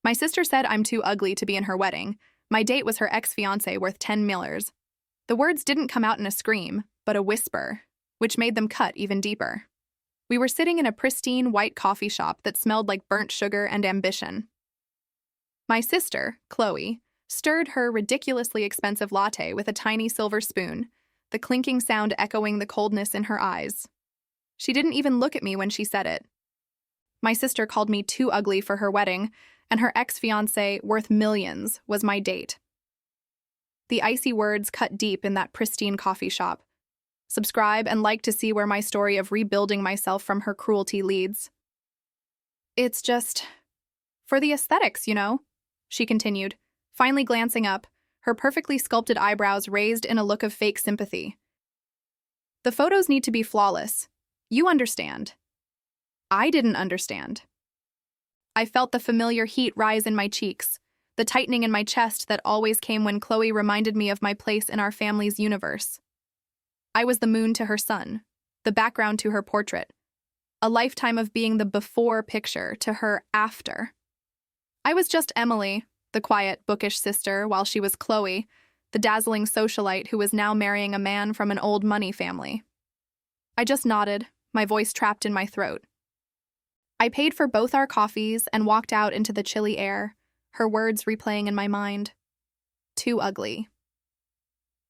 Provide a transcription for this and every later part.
My sister said I'm too ugly to be in her wedding. My date was her ex-fiancé worth 10 millers. The words didn't come out in a scream, but a whisper, which made them cut even deeper. We were sitting in a pristine white coffee shop that smelled like burnt sugar and ambition. My sister, Chloe, stirred her ridiculously expensive latte with a tiny silver spoon, the clinking sound echoing the coldness in her eyes. She didn't even look at me when she said it. My sister called me too ugly for her wedding, and her ex-fiancé, worth millions, was my date. The icy words cut deep in that pristine coffee shop. Subscribe and like to see where my story of rebuilding myself from her cruelty leads. It's just for the aesthetics, she continued, finally glancing up, her perfectly sculpted eyebrows raised in a look of fake sympathy. The photos need to be flawless. You understand. I didn't understand. I felt the familiar heat rise in my cheeks, the tightening in my chest that always came when Chloe reminded me of my place in our family's universe. I was the moon to her sun, the background to her portrait, a lifetime of being the before picture to her after. I was just Emily, the quiet, bookish sister, while she was Chloe, the dazzling socialite who was now marrying a man from an old money family. I just nodded, my voice trapped in my throat. I paid for both our coffees and walked out into the chilly air, her words replaying in my mind. Too ugly.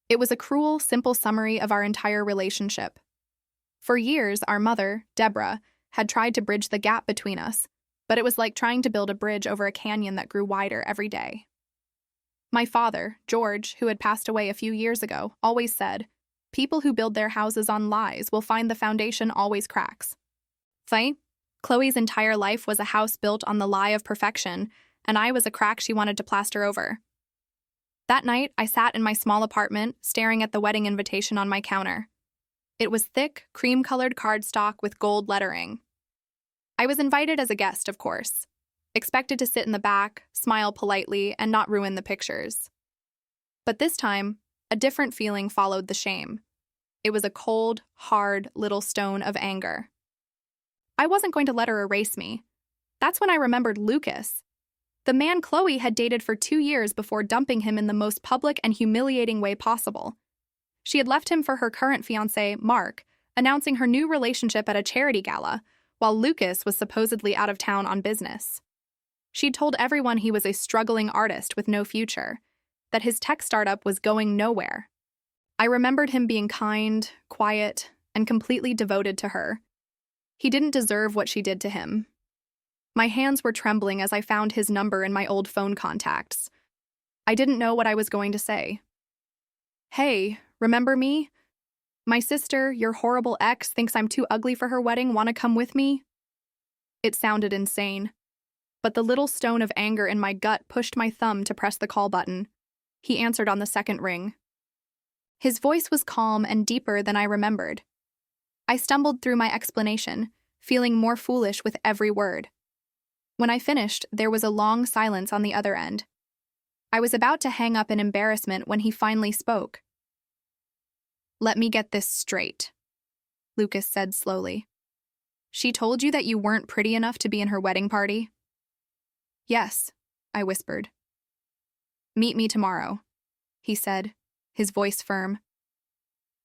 It was a cruel, simple summary of our entire relationship. For years, our mother, Deborah, had tried to bridge the gap between us, but it was like trying to build a bridge over a canyon that grew wider every day. My father, George, who had passed away a few years ago, always said, "People who build their houses on lies will find the foundation always cracks." Funny, Chloe's entire life was a house built on the lie of perfection, and I was a crack she wanted to plaster over. That night, I sat in my small apartment, staring at the wedding invitation on my counter. It was thick, cream-colored cardstock with gold lettering. I was invited as a guest, of course, expected to sit in the back, smile politely, and not ruin the pictures. But this time, a different feeling followed the shame. It was a cold, hard little stone of anger. I wasn't going to let her erase me. That's when I remembered Lucas, the man Chloe had dated for 2 years before dumping him in the most public and humiliating way possible. She had left him for her current fiancé, Mark, announcing her new relationship at a charity gala, while Lucas was supposedly out of town on business. She'd told everyone he was a struggling artist with no future, that his tech startup was going nowhere. I remembered him being kind, quiet, and completely devoted to her. He didn't deserve what she did to him. My hands were trembling as I found his number in my old phone contacts. I didn't know what I was going to say. "Hey, remember me? My sister, your horrible ex, thinks I'm too ugly for her wedding. Want to come with me?" It sounded insane, but the little stone of anger in my gut pushed my thumb to press the call button. He answered on the second ring. His voice was calm and deeper than I remembered. I stumbled through my explanation, feeling more foolish with every word. When I finished, there was a long silence on the other end. I was about to hang up in embarrassment when he finally spoke. "Let me get this straight," Lucas said slowly. "She told you that you weren't pretty enough to be in her wedding party?" "Yes," I whispered. "Meet me tomorrow," he said, his voice firm.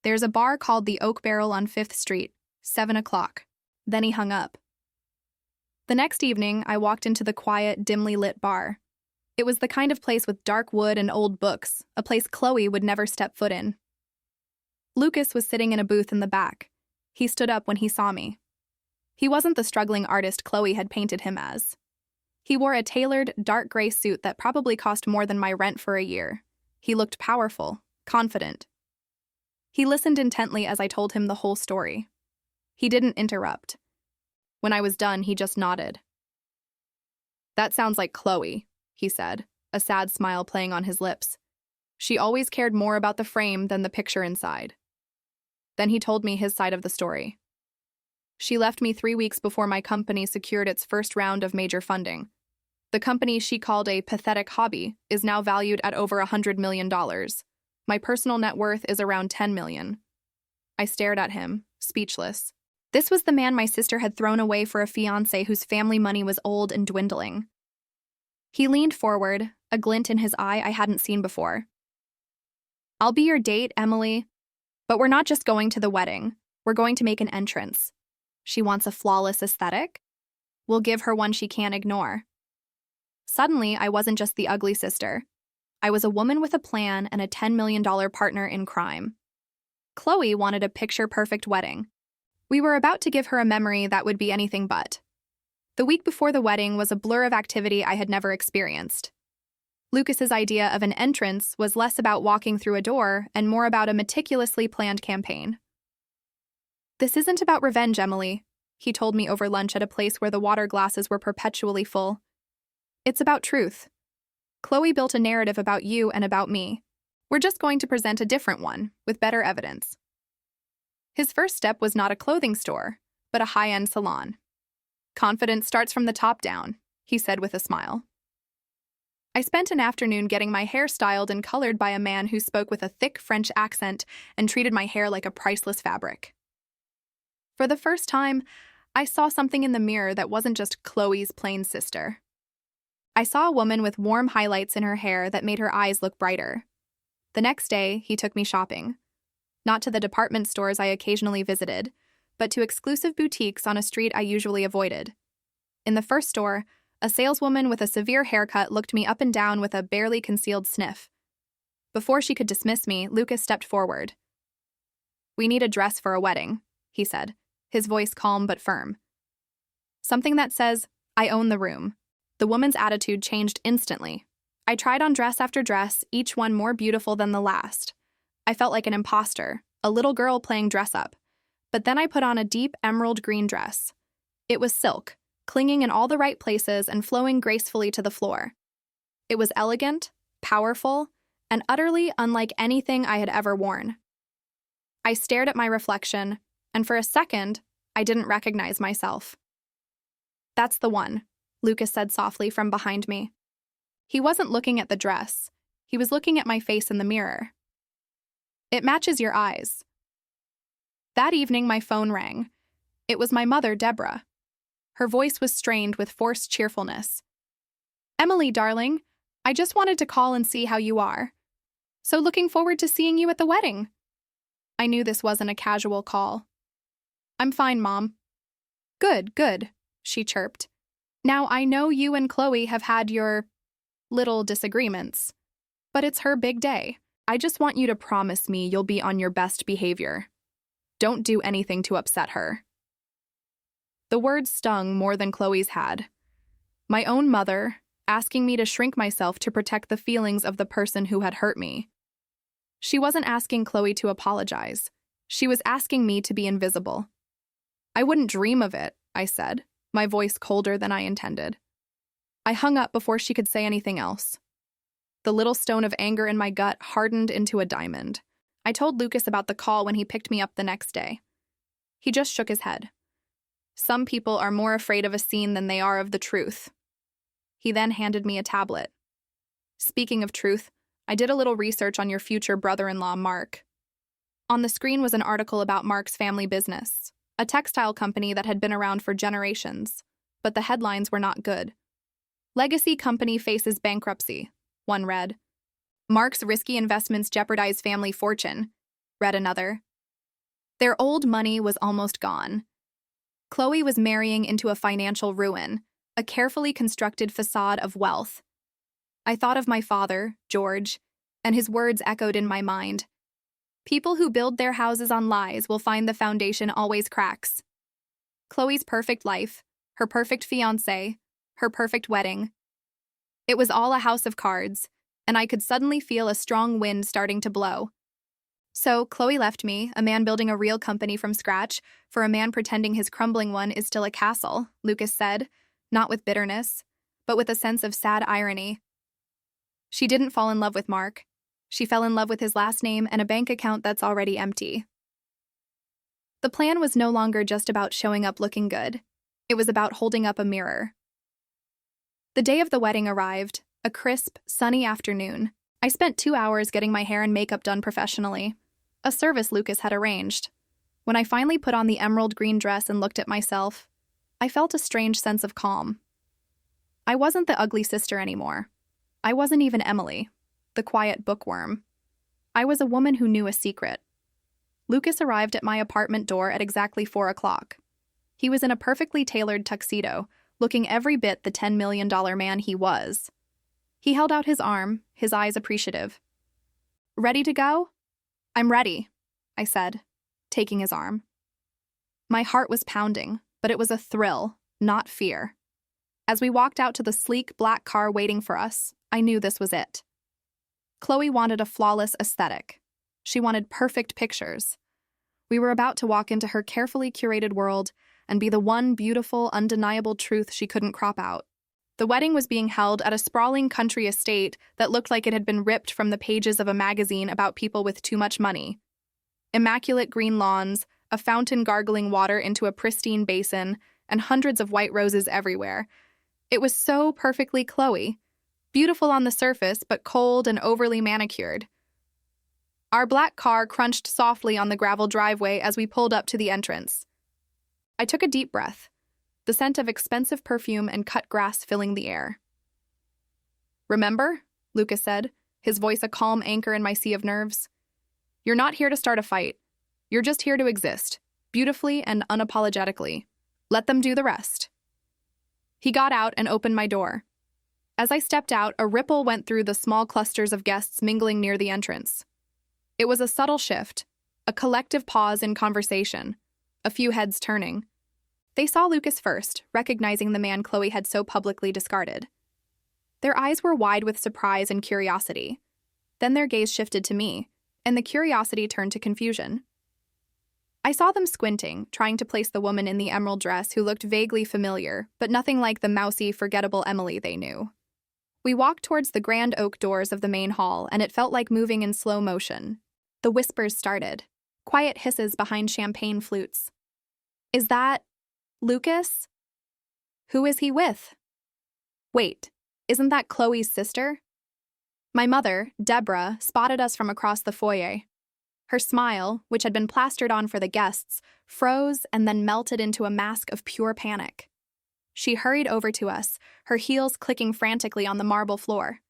"There's a bar called the Oak Barrel on 5th Street, 7 o'clock. Then he hung up. The next evening, I walked into the quiet, dimly lit bar. It was the kind of place with dark wood and old books, a place Chloe would never step foot in. Lucas was sitting in a booth in the back. He stood up when he saw me. He wasn't the struggling artist Chloe had painted him as. He wore a tailored, dark gray suit that probably cost more than my rent for a year. He looked powerful, confident. He listened intently as I told him the whole story. He didn't interrupt. When I was done, he just nodded. "That sounds like Chloe," he said, a sad smile playing on his lips. "She always cared more about the frame than the picture inside." Then he told me his side of the story. "She left me 3 weeks before my company secured its first round of major funding. The company she called a pathetic hobby is now valued at over $100 million. My personal net worth is around $10 million. I stared at him, speechless. This was the man my sister had thrown away for a fiancé whose family money was old and dwindling. He leaned forward, a glint in his eye I hadn't seen before. "I'll be your date, Emily. But we're not just going to the wedding. We're going to make an entrance. She wants a flawless aesthetic? We'll give her one she can't ignore." Suddenly, I wasn't just the ugly sister. I was a woman with a plan and a $10 million partner in crime. Chloe wanted a picture-perfect wedding. We were about to give her a memory that would be anything but. The week before the wedding was a blur of activity I had never experienced. Lucas's idea of an entrance was less about walking through a door and more about a meticulously planned campaign. "This isn't about revenge, Emily," he told me over lunch at a place where the water glasses were perpetually full. "It's about truth. Chloe built a narrative about you and about me. We're just going to present a different one, with better evidence." His first step was not a clothing store, but a high-end salon. "Confidence starts from the top down," he said with a smile. I spent an afternoon getting my hair styled and colored by a man who spoke with a thick French accent and treated my hair like a priceless fabric. For the first time, I saw something in the mirror that wasn't just Chloe's plain sister. I saw a woman with warm highlights in her hair that made her eyes look brighter. The next day, he took me shopping. Not to the department stores I occasionally visited, but to exclusive boutiques on a street I usually avoided. In the first store, a saleswoman with a severe haircut looked me up and down with a barely concealed sniff. Before she could dismiss me, Lucas stepped forward. "We need a dress for a wedding," he said, his voice calm but firm. "Something that says, 'I own the room.'" The woman's attitude changed instantly. I tried on dress after dress, each one more beautiful than the last. I felt like an imposter, a little girl playing dress-up. But then I put on a deep emerald green dress. It was silk, clinging in all the right places and flowing gracefully to the floor. It was elegant, powerful, and utterly unlike anything I had ever worn. I stared at my reflection, and for a second, I didn't recognize myself. "That's the one," Lucas said softly from behind me. He wasn't looking at the dress. He was looking at my face in the mirror. "It matches your eyes." That evening, my phone rang. It was my mother, Deborah. Her voice was strained with forced cheerfulness. "Emily, darling, I just wanted to call and see how you are. So looking forward to seeing you at the wedding." I knew this wasn't a casual call. "I'm fine, Mom." Good, she chirped. "Now, I know you and Chloe have had your little disagreements, but it's her big day. I just want you to promise me you'll be on your best behavior. Don't do anything to upset her." The words stung more than Chloe's had. My own mother, asking me to shrink myself to protect the feelings of the person who had hurt me. She wasn't asking Chloe to apologize. She was asking me to be invisible. "I wouldn't dream of it," I said, my voice colder than I intended. I hung up before she could say anything else. The little stone of anger in my gut hardened into a diamond. I told Lucas about the call when he picked me up the next day. He just shook his head. "Some people are more afraid of a scene than they are of the truth." He then handed me a tablet. "Speaking of truth, I did a little research on your future brother-in-law, Mark." On the screen was an article about Mark's family business, a textile company that had been around for generations, but the headlines were not good. "Legacy company faces bankruptcy," one read. "Mark's risky investments jeopardize family fortune," read another. Their old money was almost gone. Chloe was marrying into a financial ruin, a carefully constructed facade of wealth. I thought of my father, George, and his words echoed in my mind. People who build their houses on lies will find the foundation always cracks. Chloe's perfect life, her perfect fiancé, her perfect wedding. It was all a house of cards, and I could suddenly feel a strong wind starting to blow. So Chloe left me, a man building a real company from scratch, for a man pretending his crumbling one is still a castle, Lucas said, not with bitterness, but with a sense of sad irony. She didn't fall in love with Mark. She fell in love with his last name and a bank account that's already empty. The plan was no longer just about showing up looking good. It was about holding up a mirror. The day of the wedding arrived, a crisp, sunny afternoon. I spent 2 hours getting my hair and makeup done professionally, a service Lucas had arranged. When I finally put on the emerald green dress and looked at myself, I felt a strange sense of calm. I wasn't the ugly sister anymore. I wasn't even Emily, the quiet bookworm. I was a woman who knew a secret. Lucas arrived at my apartment door at exactly 4 o'clock. He was in a perfectly tailored tuxedo, looking every bit the $10 million man he was. He held out his arm, his eyes appreciative. "Ready to go?" "I'm ready," I said, taking his arm. My heart was pounding, but it was a thrill, not fear. As we walked out to the sleek black car waiting for us, I knew this was it. Chloe wanted a flawless aesthetic. She wanted perfect pictures. We were about to walk into her carefully curated world and be the one beautiful, undeniable truth she couldn't crop out. The wedding was being held at a sprawling country estate that looked like it had been ripped from the pages of a magazine about people with too much money. Immaculate green lawns, a fountain gargling water into a pristine basin, and hundreds of white roses everywhere. It was so perfectly Chloe. Beautiful on the surface, but cold and overly manicured. Our black car crunched softly on the gravel driveway as we pulled up to the entrance. I took a deep breath, the scent of expensive perfume and cut grass filling the air. "Remember?" Lucas said, his voice a calm anchor in my sea of nerves. "You're not here to start a fight. You're just here to exist, beautifully and unapologetically. Let them do the rest." He got out and opened my door. As I stepped out, a ripple went through the small clusters of guests mingling near the entrance. It was a subtle shift, a collective pause in conversation, a few heads turning. They saw Lucas first, recognizing the man Chloe had so publicly discarded. Their eyes were wide with surprise and curiosity. Then their gaze shifted to me, and the curiosity turned to confusion. I saw them squinting, trying to place the woman in the emerald dress who looked vaguely familiar, but nothing like the mousy, forgettable Emily they knew. We walked towards the grand oak doors of the main hall, and it felt like moving in slow motion. The whispers started, quiet hisses behind champagne flutes. "Is that Lucas? Who is he with? Wait, isn't that Chloe's sister?" My mother, Deborah, spotted us from across the foyer. Her smile, which had been plastered on for the guests, froze and then melted into a mask of pure panic. She hurried over to us, her heels clicking frantically on the marble floor.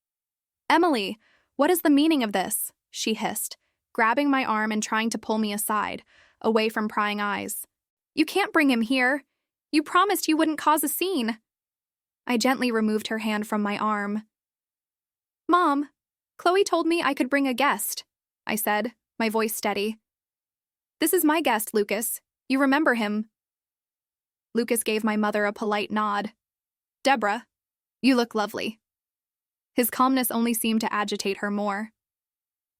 "Emily, what is the meaning of this?" she hissed, grabbing my arm and trying to pull me aside, away from prying eyes. "You can't bring him here. You promised you wouldn't cause a scene." I gently removed her hand from my arm. "Mom, Chloe told me I could bring a guest," I said, my voice steady. "This is my guest, Lucas. You remember him." Lucas gave my mother a polite nod. "Deborah, you look lovely." His calmness only seemed to agitate her more.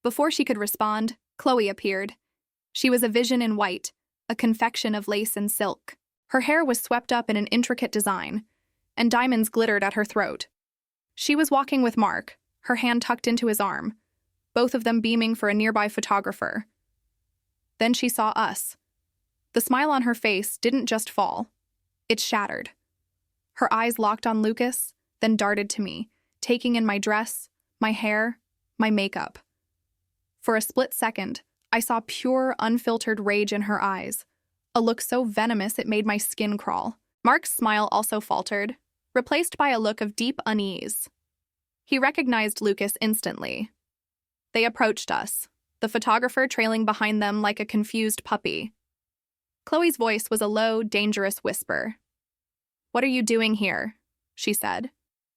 Before she could respond, Chloe appeared. She was a vision in white, a confection of lace and silk. Her hair was swept up in an intricate design, and diamonds glittered at her throat. She was walking with Mark, her hand tucked into his arm, both of them beaming for a nearby photographer. Then she saw us. The smile on her face didn't just fall. It shattered. Her eyes locked on Lucas, then darted to me, taking in my dress, my hair, my makeup. For a split second, I saw pure, unfiltered rage in her eyes, a look so venomous it made my skin crawl. Mark's smile also faltered, replaced by a look of deep unease. He recognized Lucas instantly. They approached us, the photographer trailing behind them like a confused puppy. Chloe's voice was a low, dangerous whisper. "What are you doing here?" she said.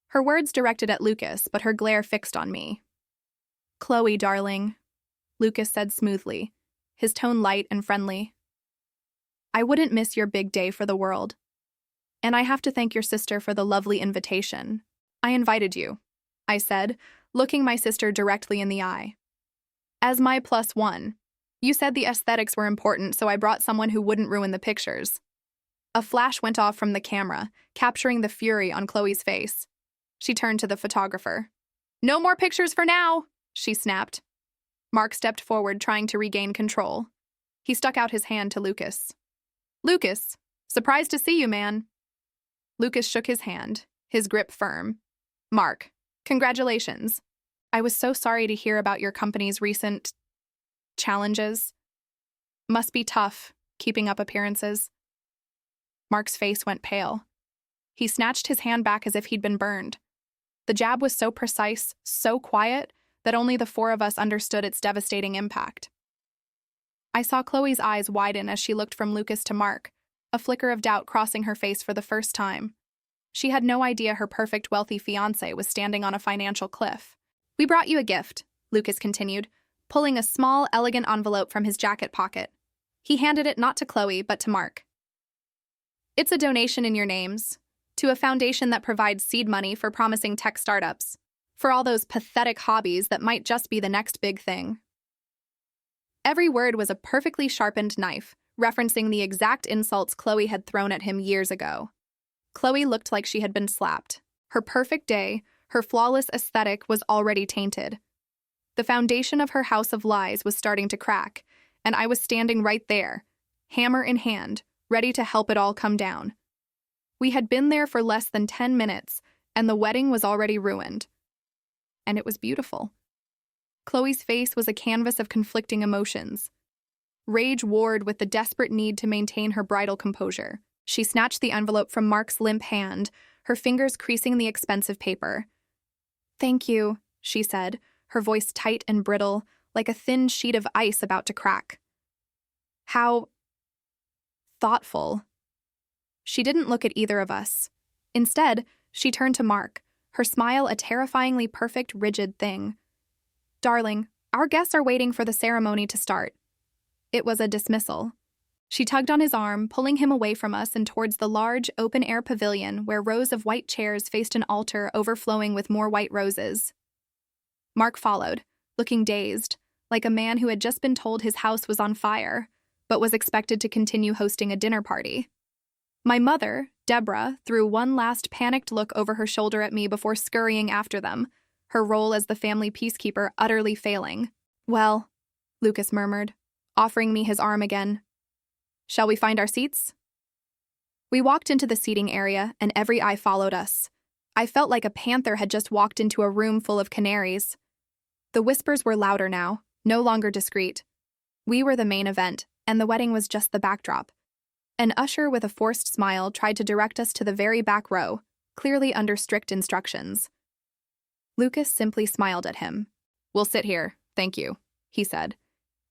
Her words directed at Lucas, but her glare fixed on me. "Chloe, darling," Lucas said smoothly, his tone light and friendly. "I wouldn't miss your big day for the world. And I have to thank your sister for the lovely invitation. I invited you," I said, looking my sister directly in the eye. "As my +1. You said the aesthetics were important, so I brought someone who wouldn't ruin the pictures." A flash went off from the camera, capturing the fury on Chloe's face. She turned to the photographer. "No more pictures for now," she snapped. Mark stepped forward, trying to regain control. He stuck out his hand to Lucas. "Lucas, surprised to see you, man." Lucas shook his hand, his grip firm. "Mark, congratulations. I was so sorry to hear about your company's recent challenges. Must be tough, keeping up appearances." Mark's face went pale. He snatched his hand back as if he'd been burned. The jab was so precise, so quiet, that only the four of us understood its devastating impact. I saw Chloe's eyes widen as she looked from Lucas to Mark, a flicker of doubt crossing her face for the first time. She had no idea her perfect, wealthy fiancé was standing on a financial cliff. "We brought you a gift," Lucas continued, pulling a small, elegant envelope from his jacket pocket. He handed it not to Chloe, but to Mark. "It's a donation in your names, to a foundation that provides seed money for promising tech startups, for all those pathetic hobbies that might just be the next big thing." Every word was a perfectly sharpened knife, referencing the exact insults Chloe had thrown at him years ago. Chloe looked like she had been slapped. Her perfect day, her flawless aesthetic was already tainted. The foundation of her house of lies was starting to crack, and I was standing right there, hammer in hand, ready to help it all come down. We had been there for less than 10 minutes, and the wedding was already ruined. And it was beautiful. Chloe's face was a canvas of conflicting emotions. Rage warred with the desperate need to maintain her bridal composure. She snatched the envelope from Mark's limp hand, her fingers creasing the expensive paper. "Thank you," she said, her voice tight and brittle, like a thin sheet of ice about to crack. "How thoughtful." She didn't look at either of us. Instead, she turned to Mark, her smile a terrifyingly perfect, rigid thing. "Darling, our guests are waiting for the ceremony to start." It was a dismissal. She tugged on his arm, pulling him away from us and towards the large, open-air pavilion where rows of white chairs faced an altar overflowing with more white roses. Mark followed, looking dazed, like a man who had just been told his house was on fire, but was expected to continue hosting a dinner party. My mother, Deborah, threw one last panicked look over her shoulder at me before scurrying after them, her role as the family peacekeeper utterly failing. "Well," Lucas murmured, offering me his arm again. "Shall we find our seats?" We walked into the seating area, and every eye followed us. I felt like a panther had just walked into a room full of canaries. The whispers were louder now, no longer discreet. We were the main event, and the wedding was just the backdrop. An usher with a forced smile tried to direct us to the very back row, clearly under strict instructions. Lucas simply smiled at him. "We'll sit here, thank you," he said,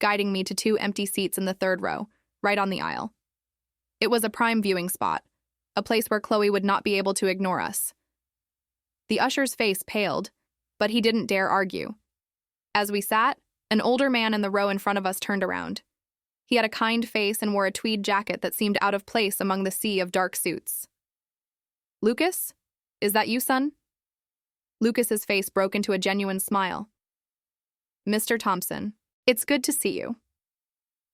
guiding me to 2 empty seats in the 3rd row, right on the aisle. It was a prime viewing spot, a place where Chloe would not be able to ignore us. The usher's face paled, but he didn't dare argue. As we sat, an older man in the row in front of us turned around. He had a kind face and wore a tweed jacket that seemed out of place among the sea of dark suits. "Lucas? Is that you, son?" Lucas's face broke into a genuine smile. "Mr. Thompson, it's good to see you."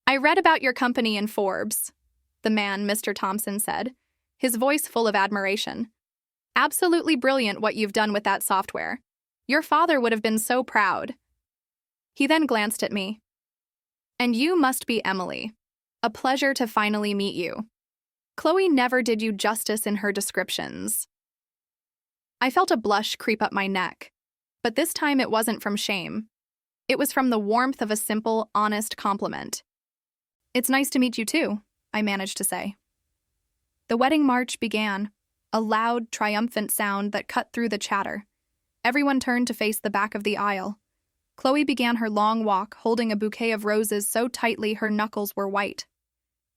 "I read about your company in Forbes," the man, Mr. Thompson, said, his voice full of admiration. "Absolutely brilliant what you've done with that software. Your father would have been so proud." He then glanced at me. "And you must be Emily. A pleasure to finally meet you. Chloe never did you justice in her descriptions." I felt a blush creep up my neck, but this time it wasn't from shame. It was from the warmth of a simple, honest compliment. "It's nice to meet you too," I managed to say. The wedding march began, a loud, triumphant sound that cut through the chatter. Everyone turned to face the back of the aisle. Chloe began her long walk, holding a bouquet of roses so tightly her knuckles were white.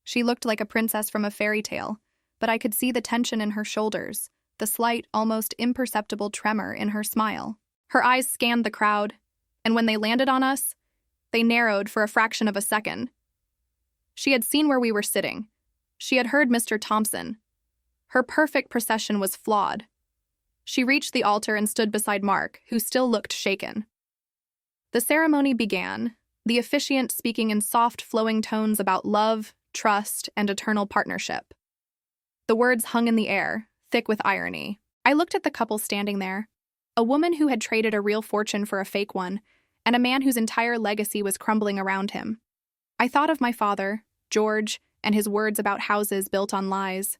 She looked like a princess from a fairy tale, but I could see the tension in her shoulders, the slight, almost imperceptible tremor in her smile. Her eyes scanned the crowd, and when they landed on us, they narrowed for a fraction of a second. She had seen where we were sitting. She had heard Mr. Thompson. Her perfect procession was flawed. She reached the altar and stood beside Mark, who still looked shaken. The ceremony began, the officiant speaking in soft, flowing tones about love, trust, and eternal partnership. The words hung in the air, thick with irony. I looked at the couple standing there, a woman who had traded a real fortune for a fake one, and a man whose entire legacy was crumbling around him. I thought of my father, George, and his words about houses built on lies.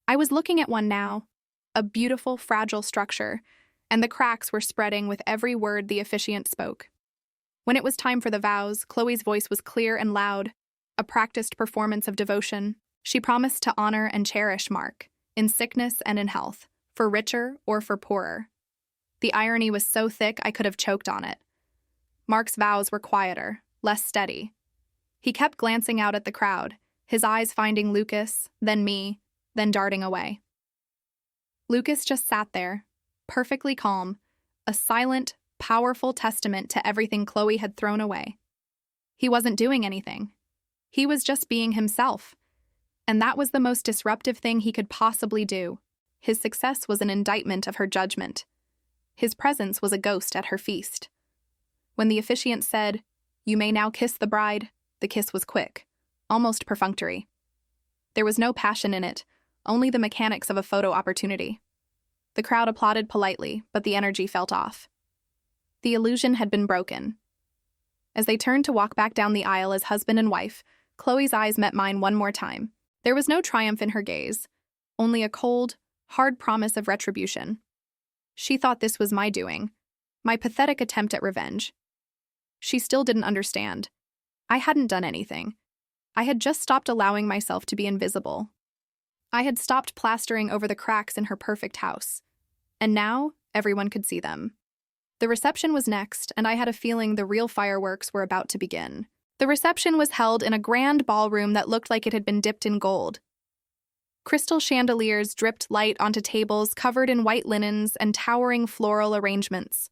I was looking at one now, a beautiful, fragile structure, and the cracks were spreading with every word the officiant spoke. When it was time for the vows, Chloe's voice was clear and loud, a practiced performance of devotion. She promised to honor and cherish Mark, in sickness and in health, for richer or for poorer. The irony was so thick I could have choked on it. Mark's vows were quieter, less steady. He kept glancing out at the crowd, his eyes finding Lucas, then me, then darting away. Lucas just sat there, perfectly calm, a silent, powerful testament to everything Chloe had thrown away. He wasn't doing anything. He was just being himself. And that was the most disruptive thing he could possibly do. His success was an indictment of her judgment. His presence was a ghost at her feast. When the officiant said, "You may now kiss the bride," the kiss was quick, almost perfunctory. There was no passion in it, only the mechanics of a photo opportunity. The crowd applauded politely, but the energy felt off. The illusion had been broken. As they turned to walk back down the aisle as husband and wife, Chloe's eyes met mine one more time. There was no triumph in her gaze, only a cold, hard promise of retribution. She thought this was my doing, my pathetic attempt at revenge. She still didn't understand. I hadn't done anything. I had just stopped allowing myself to be invisible. I had stopped plastering over the cracks in her perfect house. And now, everyone could see them. The reception was next, and I had a feeling the real fireworks were about to begin. The reception was held in a grand ballroom that looked like it had been dipped in gold. Crystal chandeliers dripped light onto tables covered in white linens and towering floral arrangements.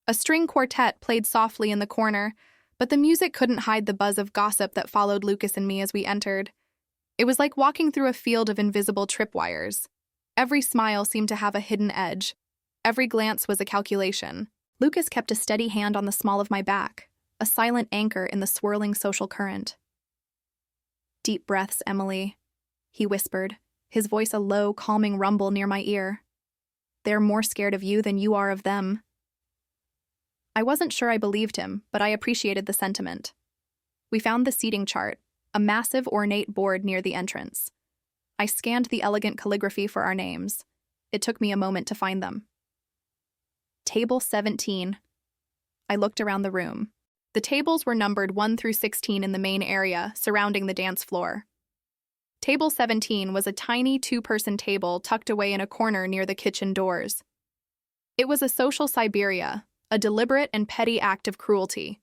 A string quartet played softly in the corner, but the music couldn't hide the buzz of gossip that followed Lucas and me as we entered. It was like walking through a field of invisible tripwires. Every smile seemed to have a hidden edge. Every glance was a calculation. Lucas kept a steady hand on the small of my back, a silent anchor in the swirling social current. "Deep breaths, Emily," he whispered, his voice a low, calming rumble near my ear. "They're more scared of you than you are of them." I wasn't sure I believed him, but I appreciated the sentiment. We found the seating chart, a massive ornate board near the entrance. I scanned the elegant calligraphy for our names. It took me a moment to find them. Table 17. I looked around the room. The tables were numbered 1 through 16 in the main area, surrounding the dance floor. Table 17 was a tiny two-person table tucked away in a corner near the kitchen doors. It was a social Siberia, a deliberate and petty act of cruelty.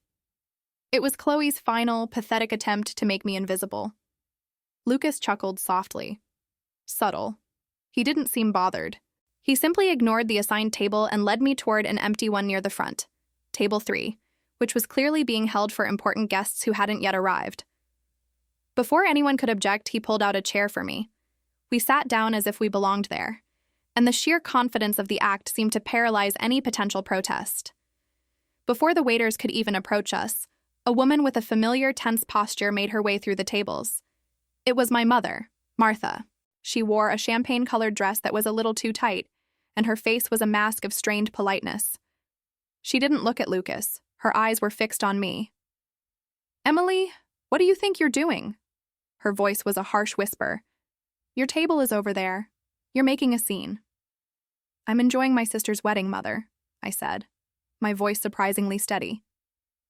It was Chloe's final, pathetic attempt to make me invisible. Lucas chuckled softly. Subtle. He didn't seem bothered. He simply ignored the assigned table and led me toward an empty one near the front, Table 3, which was clearly being held for important guests who hadn't yet arrived. Before anyone could object, he pulled out a chair for me. We sat down as if we belonged there, and the sheer confidence of the act seemed to paralyze any potential protest. Before the waiters could even approach us, a woman with a familiar tense posture made her way through the tables. It was my mother, Martha. She wore a champagne-colored dress that was a little too tight, and her face was a mask of strained politeness. She didn't look at Lucas. Her eyes were fixed on me. "Emily, what do you think you're doing?" Her voice was a harsh whisper. "Your table is over there. You're making a scene." "I'm enjoying my sister's wedding, Mother," I said, my voice surprisingly steady.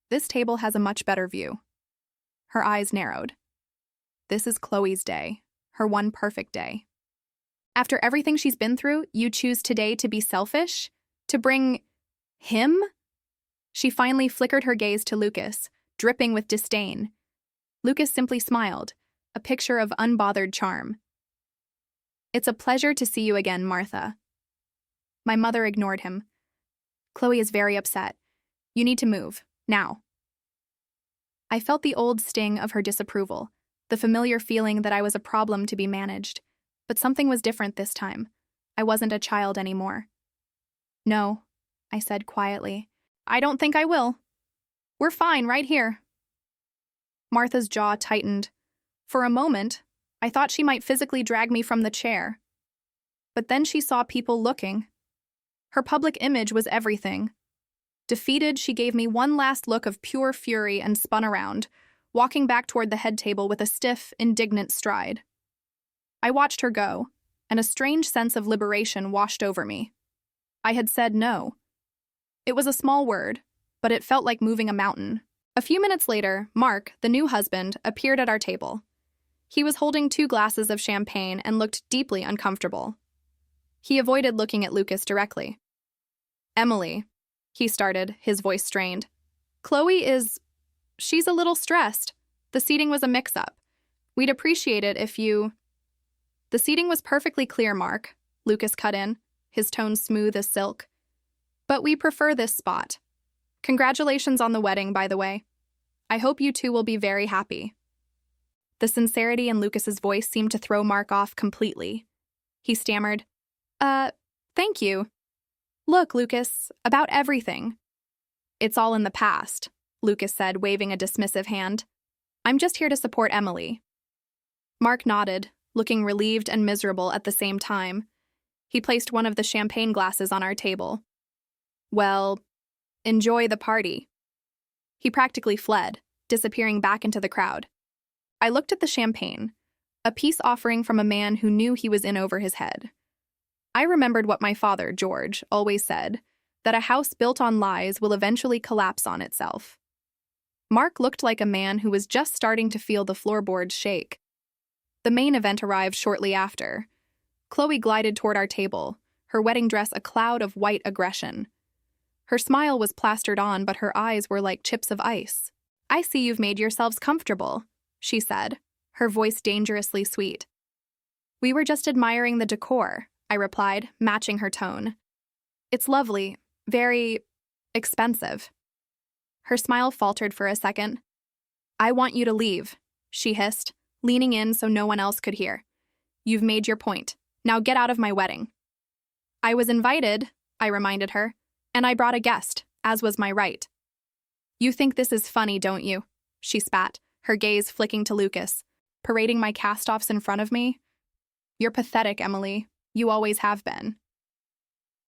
"This table has a much better view." Her eyes narrowed. "This is Chloe's day, her one perfect day. After everything she's been through, you choose today to be selfish? To bring him?" She finally flickered her gaze to Lucas, dripping with disdain. Lucas simply smiled, a picture of unbothered charm. "It's a pleasure to see you again, Martha." My mother ignored him. "Chloe is very upset. You need to move, now." I felt the old sting of her disapproval, the familiar feeling that I was a problem to be managed. But something was different this time. I wasn't a child anymore. "No," I said quietly. "I don't think I will. We're fine right here." Martha's jaw tightened. For a moment, I thought she might physically drag me from the chair. But then she saw people looking. Her public image was everything. Defeated, she gave me one last look of pure fury and spun around, walking back toward the head table with a stiff, indignant stride. I watched her go, and a strange sense of liberation washed over me. I had said no. It was a small word, but it felt like moving a mountain. A few minutes later, Mark, the new husband, appeared at our table. He was holding 2 glasses of champagne and looked deeply uncomfortable. He avoided looking at Lucas directly. "Emily," he started, his voice strained. She's a little stressed. The seating was a mix-up. We'd appreciate it if you—" "The seating was perfectly clear, Mark," Lucas cut in, his tone smooth as silk. "But we prefer this spot. Congratulations on the wedding, by the way. I hope you two will be very happy." The sincerity in Lucas's voice seemed to throw Mark off completely. He stammered, Thank you. Look, Lucas, about everything." "It's all in the past," Lucas said, waving a dismissive hand. "I'm just here to support Emily." Mark nodded, looking relieved and miserable at the same time. He placed one of the champagne glasses on our table. "Well, enjoy the party." He practically fled, disappearing back into the crowd. I looked at the champagne, a peace offering from a man who knew he was in over his head. I remembered what my father, George, always said, that a house built on lies will eventually collapse on itself. Mark looked like a man who was just starting to feel the floorboards shake. The main event arrived shortly after. Chloe glided toward our table, her wedding dress a cloud of white aggression. Her smile was plastered on, but her eyes were like chips of ice. "I see you've made yourselves comfortable," she said, her voice dangerously sweet. "We were just admiring the decor," I replied, matching her tone. "It's lovely, very expensive." Her smile faltered for a second. "I want you to leave," she hissed, leaning in so no one else could hear. "You've made your point. Now get out of my wedding." "I was invited," I reminded her, "and I brought a guest, as was my right." "You think this is funny, don't you?" she spat, her gaze flicking to Lucas. "Parading my cast-offs in front of me? You're pathetic, Emily. You always have been."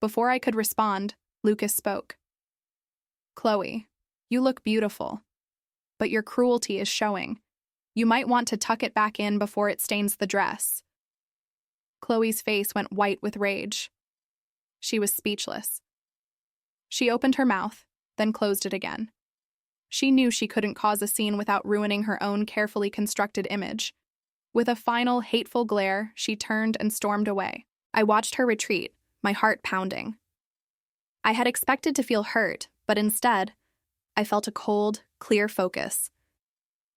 Before I could respond, Lucas spoke. "Chloe, you look beautiful, but your cruelty is showing. You might want to tuck it back in before it stains the dress." Chloe's face went white with rage. She was speechless. She opened her mouth, then closed it again. She knew she couldn't cause a scene without ruining her own carefully constructed image. With a final, hateful glare, she turned and stormed away. I watched her retreat, my heart pounding. I had expected to feel hurt, but instead, I felt a cold, clear focus.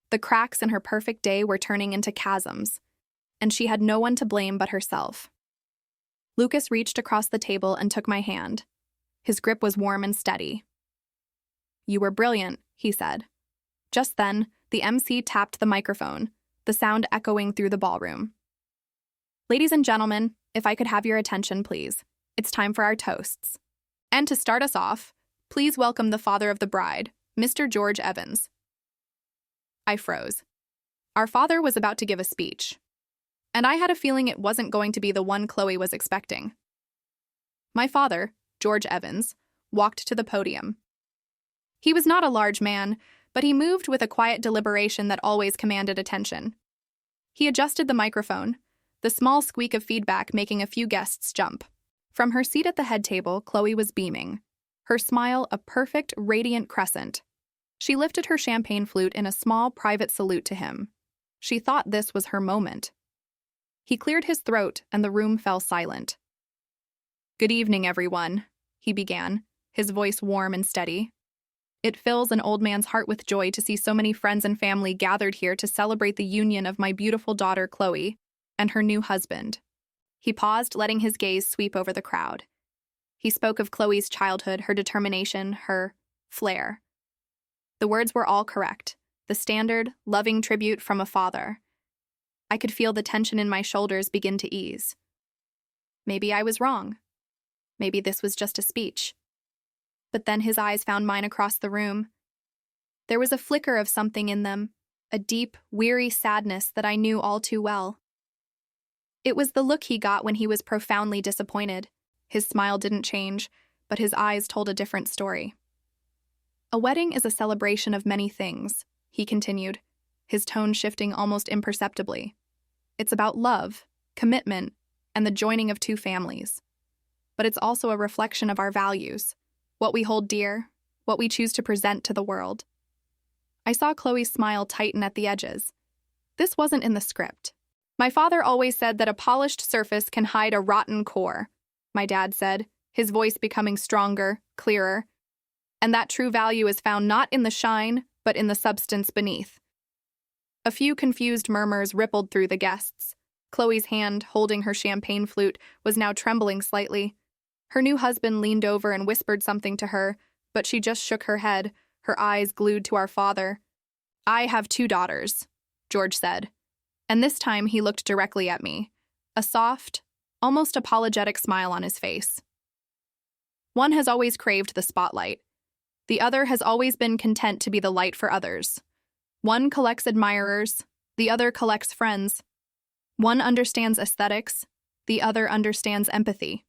The cracks in her perfect day were turning into chasms, and she had no one to blame but herself. Lucas reached across the table and took my hand. His grip was warm and steady. "You were brilliant," he said. Just then, the MC tapped the microphone, the sound echoing through the ballroom. "Ladies and gentlemen, if I could have your attention, please. It's time for our toasts. And to start us off, please welcome the father of the bride, Mr. George Evans." I froze. Our father was about to give a speech, and I had a feeling it wasn't going to be the one Chloe was expecting. My father, George Evans, walked to the podium. He was not a large man, but he moved with a quiet deliberation that always commanded attention. He adjusted the microphone, the small squeak of feedback making a few guests jump. From her seat at the head table, Chloe was beaming, her smile a perfect, radiant crescent. She lifted her champagne flute in a small, private salute to him. She thought this was her moment. He cleared his throat, and the room fell silent. "Good evening, everyone," he began, his voice warm and steady. "It fills an old man's heart with joy to see so many friends and family gathered here to celebrate the union of my beautiful daughter, Chloe, and her new husband." He paused, letting his gaze sweep over the crowd. He spoke of Chloe's childhood, her determination, her flair. The words were all correct, the standard, loving tribute from a father. I could feel the tension in my shoulders begin to ease. Maybe I was wrong. Maybe this was just a speech. But then his eyes found mine across the room. There was a flicker of something in them, a deep, weary sadness that I knew all too well. It was the look he got when he was profoundly disappointed. His smile didn't change, but his eyes told a different story. "A wedding is a celebration of many things," he continued, his tone shifting almost imperceptibly. "It's about love, commitment, and the joining of two families. But it's also a reflection of our values, what we hold dear, what we choose to present to the world." I saw Chloe's smile tighten at the edges. This wasn't in the script. My father always said that a polished surface can hide a rotten core, my dad said, his voice becoming stronger, clearer. And that true value is found not in the shine, but in the substance beneath. A few confused murmurs rippled through the guests. Chloe's hand, holding her champagne flute, was now trembling slightly. Her new husband leaned over and whispered something to her, but she just shook her head, her eyes glued to our father. "I have 2 daughters," George said. And this time he looked directly at me, a soft, almost apologetic smile on his face. "One has always craved the spotlight. The other has always been content to be the light for others. One collects admirers, the other collects friends. One understands aesthetics, the other understands empathy."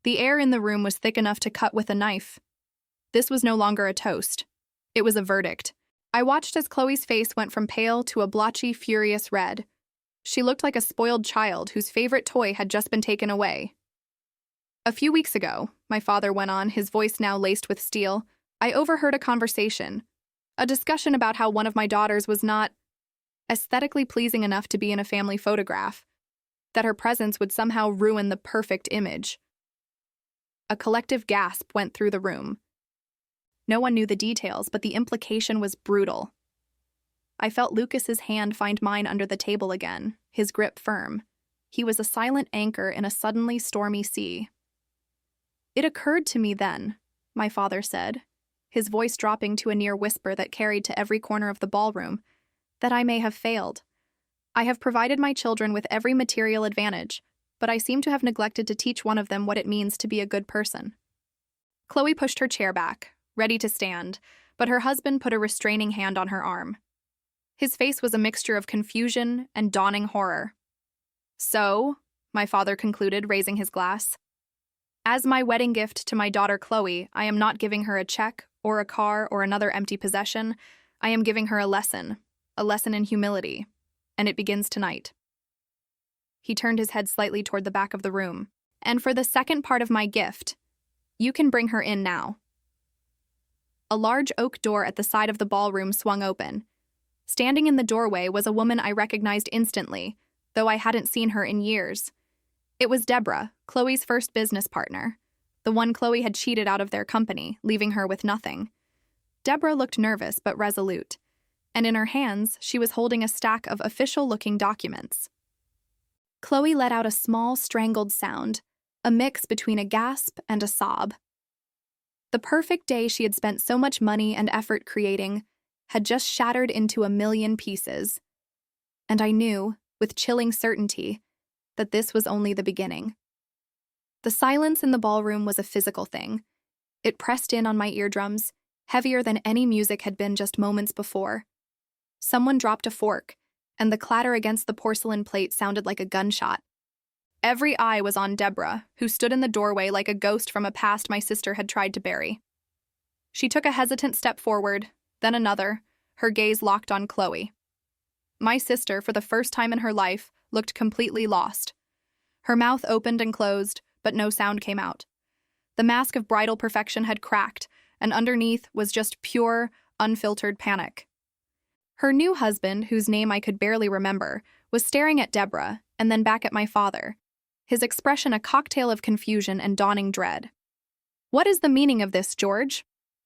The air in the room was thick enough to cut with a knife. This was no longer a toast. It was a verdict. I watched as Chloe's face went from pale to a blotchy, furious red. She looked like a spoiled child whose favorite toy had just been taken away. "A few weeks ago," my father went on, his voice now laced with steel, "I overheard a conversation, a discussion about how one of my daughters was not aesthetically pleasing enough to be in a family photograph, that her presence would somehow ruin the perfect image." A collective gasp went through the room. No one knew the details, but the implication was brutal. I felt Lucas's hand find mine under the table again, his grip firm. He was a silent anchor in a suddenly stormy sea. "It occurred to me then," my father said, his voice dropping to a near whisper that carried to every corner of the ballroom, "that I may have failed. I have provided my children with every material advantage, but I seem to have neglected to teach one of them what it means to be a good person." Chloe pushed her chair back, ready to stand, but her husband put a restraining hand on her arm. His face was a mixture of confusion and dawning horror. "So," my father concluded, raising his glass, "as my wedding gift to my daughter Chloe, I am not giving her a check or a car or another empty possession. I am giving her a lesson in humility, and it begins tonight." He turned his head slightly toward the back of the room. "And for the second part of my gift, you can bring her in now." A large oak door at the side of the ballroom swung open. Standing in the doorway was a woman I recognized instantly, though I hadn't seen her in years. It was Deborah, Chloe's first business partner, the one Chloe had cheated out of their company, leaving her with nothing. Deborah looked nervous but resolute, and in her hands she was holding a stack of official-looking documents. Chloe let out a small, strangled sound, a mix between a gasp and a sob. The perfect day she had spent so much money and effort creating had just shattered into a million pieces. And I knew, with chilling certainty, that this was only the beginning. The silence in the ballroom was a physical thing. It pressed in on my eardrums, heavier than any music had been just moments before. Someone dropped a fork, and the clatter against the porcelain plate sounded like a gunshot. Every eye was on Deborah, who stood in the doorway like a ghost from a past my sister had tried to bury. She took a hesitant step forward, then another, her gaze locked on Chloe. My sister, for the first time in her life, looked completely lost. Her mouth opened and closed, but no sound came out. The mask of bridal perfection had cracked, and underneath was just pure, unfiltered panic. Her new husband, whose name I could barely remember, was staring at Deborah and then back at my father, his expression a cocktail of confusion and dawning dread. "What is the meaning of this, George?"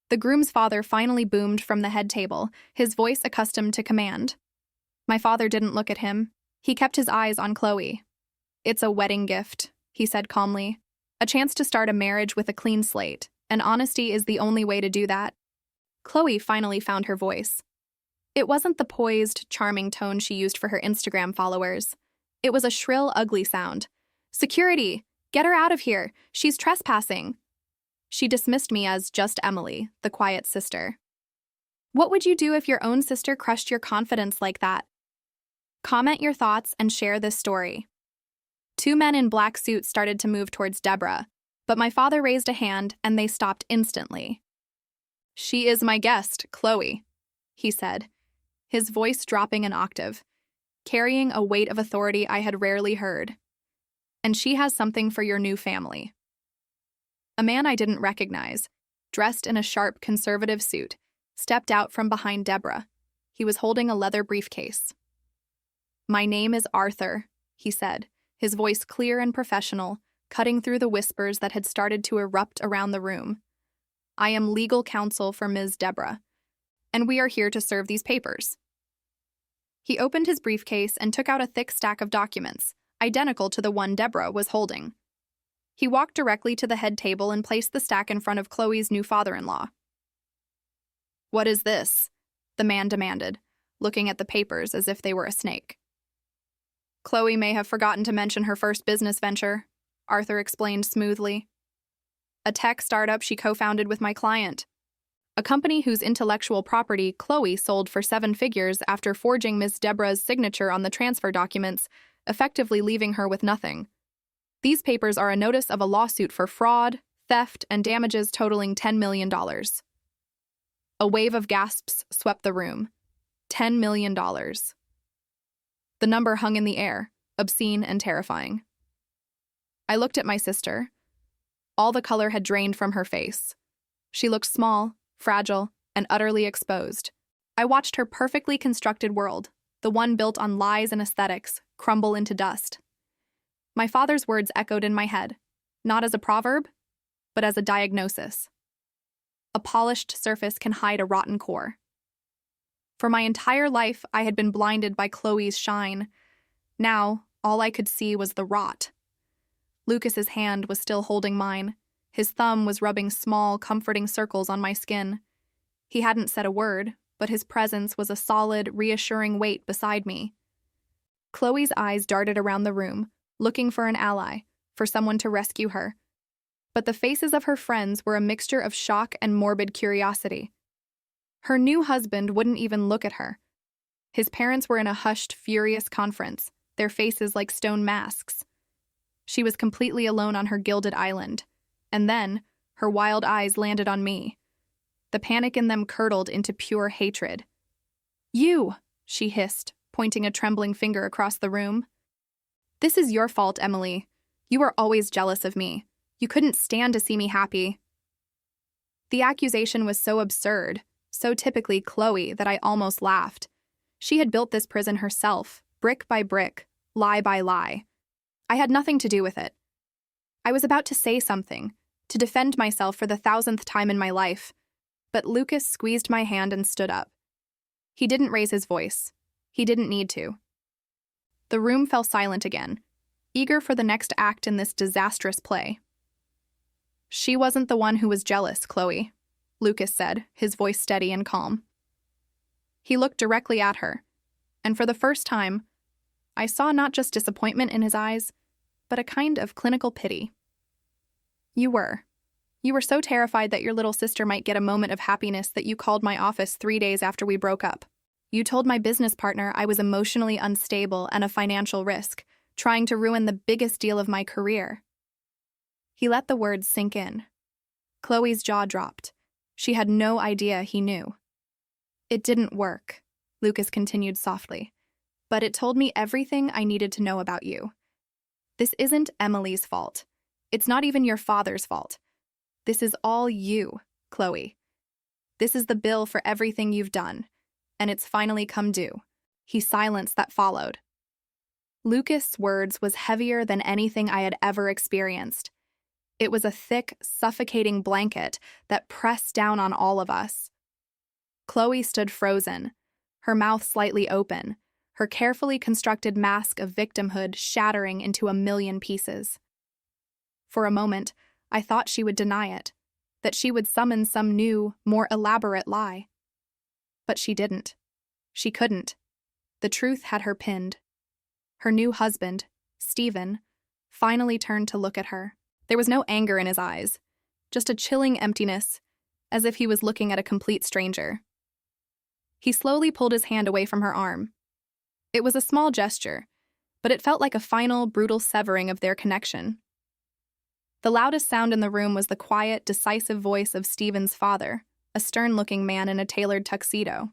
The groom's father finally boomed from the head table, his voice accustomed to command. My father didn't look at him. He kept his eyes on Chloe. "It's a wedding gift," he said calmly. "A chance to start a marriage with a clean slate, and honesty is the only way to do that." Chloe finally found her voice. It wasn't the poised, charming tone she used for her Instagram followers. It was a shrill, ugly sound. "Security! Get her out of here! She's trespassing!" She dismissed me as just Emily, the quiet sister. What would you do if your own sister crushed your confidence like that? Comment your thoughts and share this story. 2 men in black suits started to move towards Deborah, but my father raised a hand and they stopped instantly. "She is my guest, Chloe," he said, his voice dropping an octave, carrying a weight of authority I had rarely heard. "And she has something for your new family." A man I didn't recognize, dressed in a sharp conservative suit, stepped out from behind Deborah. He was holding a leather briefcase. "My name is Arthur," he said, his voice clear and professional, cutting through the whispers that had started to erupt around the room. "I am legal counsel for Ms. Deborah, and we are here to serve these papers." He opened his briefcase and took out a thick stack of documents, identical to the one Deborah was holding. He walked directly to the head table and placed the stack in front of Chloe's new father-in-law. "What is this?" the man demanded, looking at the papers as if they were a snake. "Chloe may have forgotten to mention her first business venture," Arthur explained smoothly. "A tech startup she co-founded with my client. A company whose intellectual property Chloe sold for 7 figures after forging Ms. Deborah's signature on the transfer documents, effectively leaving her with nothing. These papers are a notice of a lawsuit for fraud, theft, and damages totaling $10 million. A wave of gasps swept the room. $10 million. The number hung in the air, obscene and terrifying. I looked at my sister. All the color had drained from her face. She looked small, fragile, and utterly exposed. I watched her perfectly constructed world, the one built on lies and aesthetics, crumble into dust. My father's words echoed in my head, not as a proverb, but as a diagnosis. A polished surface can hide a rotten core. For my entire life, I had been blinded by Chloe's shine. Now, all I could see was the rot. Lucas's hand was still holding mine. His thumb was rubbing small, comforting circles on my skin. He hadn't said a word, but his presence was a solid, reassuring weight beside me. Chloe's eyes darted around the room, looking for an ally, for someone to rescue her. But the faces of her friends were a mixture of shock and morbid curiosity. Her new husband wouldn't even look at her. His parents were in a hushed, furious conference, their faces like stone masks. She was completely alone on her gilded island. And then, her wild eyes landed on me. The panic in them curdled into pure hatred. "You!" she hissed, pointing a trembling finger across the room. "This is your fault, Emily. You were always jealous of me. You couldn't stand to see me happy." The accusation was so absurd, so typically Chloe, that I almost laughed. She had built this prison herself, brick by brick, lie by lie. I had nothing to do with it. I was about to say something, to defend myself for the 1,000th time in my life, but Lucas squeezed my hand and stood up. He didn't raise his voice. He didn't need to. The room fell silent again, eager for the next act in this disastrous play. "She wasn't the one who was jealous, Chloe," Lucas said, his voice steady and calm. He looked directly at her, and for the first time, I saw not just disappointment in his eyes, but a kind of clinical pity. "You were. You were so terrified that your little sister might get a moment of happiness that you called my office 3 days after we broke up. You told my business partner I was emotionally unstable and a financial risk, trying to ruin the biggest deal of my career." He let the words sink in. Chloe's jaw dropped. She had no idea he knew. "It didn't work," Lucas continued softly, "but it told me everything I needed to know about you. This isn't Emily's fault. It's not even your father's fault. This is all you, Chloe. This is the bill for everything you've done, and it's finally come due." He silenced that followed. Lucas' words was heavier than anything I had ever experienced. It was a thick, suffocating blanket that pressed down on all of us. Chloe stood frozen, her mouth slightly open, her carefully constructed mask of victimhood shattering into a million pieces. For a moment, I thought she would deny it, that she would summon some new, more elaborate lie. But she didn't. She couldn't. The truth had her pinned. Her new husband, Stephen, finally turned to look at her. There was no anger in his eyes, just a chilling emptiness, as if he was looking at a complete stranger. He slowly pulled his hand away from her arm. It was a small gesture, but it felt like a final, brutal severing of their connection. The loudest sound in the room was the quiet, decisive voice of Stephen's father, a stern-looking man in a tailored tuxedo.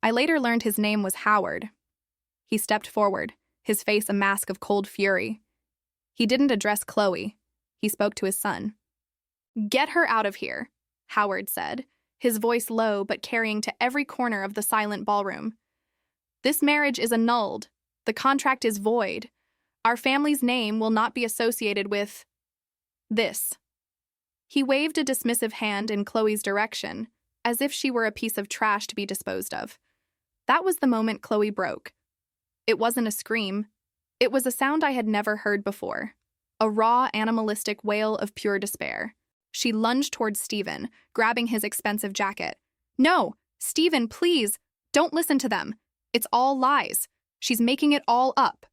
I later learned his name was Howard. He stepped forward, his face a mask of cold fury. He didn't address Chloe. He spoke to his son. "Get her out of here," Howard said, his voice low but carrying to every corner of the silent ballroom. "This marriage is annulled. The contract is void. Our family's name will not be associated with this. He waved a dismissive hand in Chloe's direction, as if she were a piece of trash to be disposed of. That was the moment Chloe broke. It wasn't a scream. It was a sound I had never heard before. A raw, animalistic wail of pure despair. She lunged towards Stephen, grabbing his expensive jacket. "No! Stephen, please! Don't listen to them! It's all lies! She's making it all up!"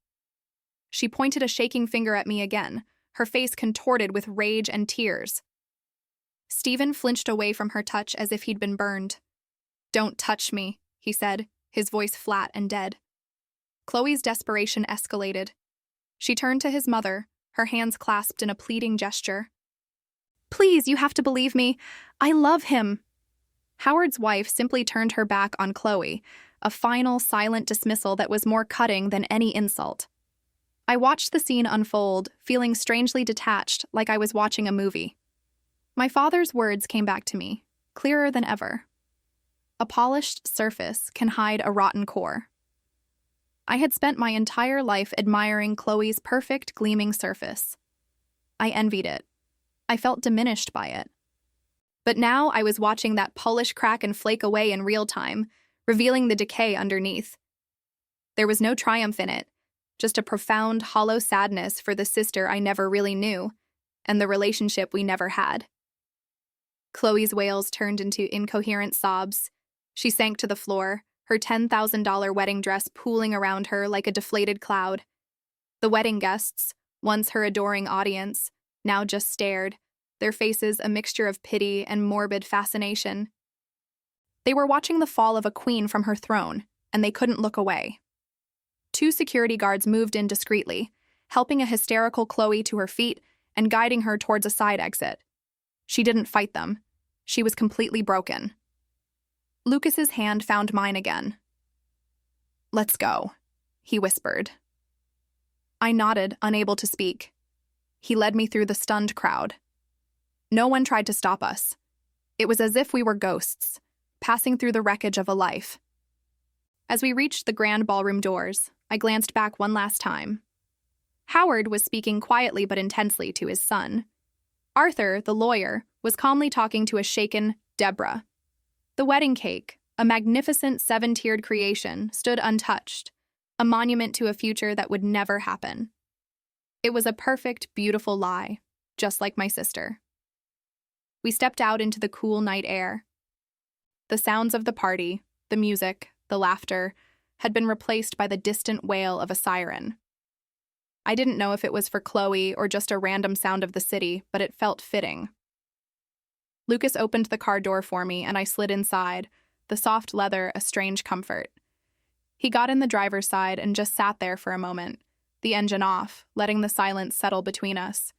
She pointed a shaking finger at me again, her face contorted with rage and tears. Stephen flinched away from her touch as if he'd been burned. "Don't touch me," he said, his voice flat and dead. Chloe's desperation escalated. She turned to his mother, her hands clasped in a pleading gesture. "Please, you have to believe me. I love him." Howard's wife simply turned her back on Chloe, a final, silent dismissal that was more cutting than any insult. I watched the scene unfold, feeling strangely detached, like I was watching a movie. My father's words came back to me, clearer than ever. A polished surface can hide a rotten core. I had spent my entire life admiring Chloe's perfect, gleaming surface. I envied it. I felt diminished by it. But now I was watching that polish crack and flake away in real time, revealing the decay underneath. There was no triumph in it, just a profound, hollow sadness for the sister I never really knew, and the relationship we never had. Chloe's wails turned into incoherent sobs. She sank to the floor, her $10,000 wedding dress pooling around her like a deflated cloud. The wedding guests, once her adoring audience, now just stared, their faces a mixture of pity and morbid fascination. They were watching the fall of a queen from her throne, and they couldn't look away. 2 security guards moved in discreetly, helping a hysterical Chloe to her feet and guiding her towards a side exit. She didn't fight them. She was completely broken. Lucas's hand found mine again. "Let's go," he whispered. I nodded, unable to speak. He led me through the stunned crowd. No one tried to stop us. It was as if we were ghosts, passing through the wreckage of a life. As we reached the grand ballroom doors, I glanced back one last time. Howard was speaking quietly but intensely to his son. Arthur, the lawyer, was calmly talking to a shaken Deborah. The wedding cake, a magnificent 7-tiered creation, stood untouched, a monument to a future that would never happen. It was a perfect, beautiful lie, just like my sister. We stepped out into the cool night air. The sounds of the party, the music, the laughter, had been replaced by the distant wail of a siren. I didn't know if it was for Chloe or just a random sound of the city, but it felt fitting. Lucas opened the car door for me, and I slid inside, the soft leather a strange comfort. He got in the driver's side and just sat there for a moment, the engine off, letting the silence settle between us.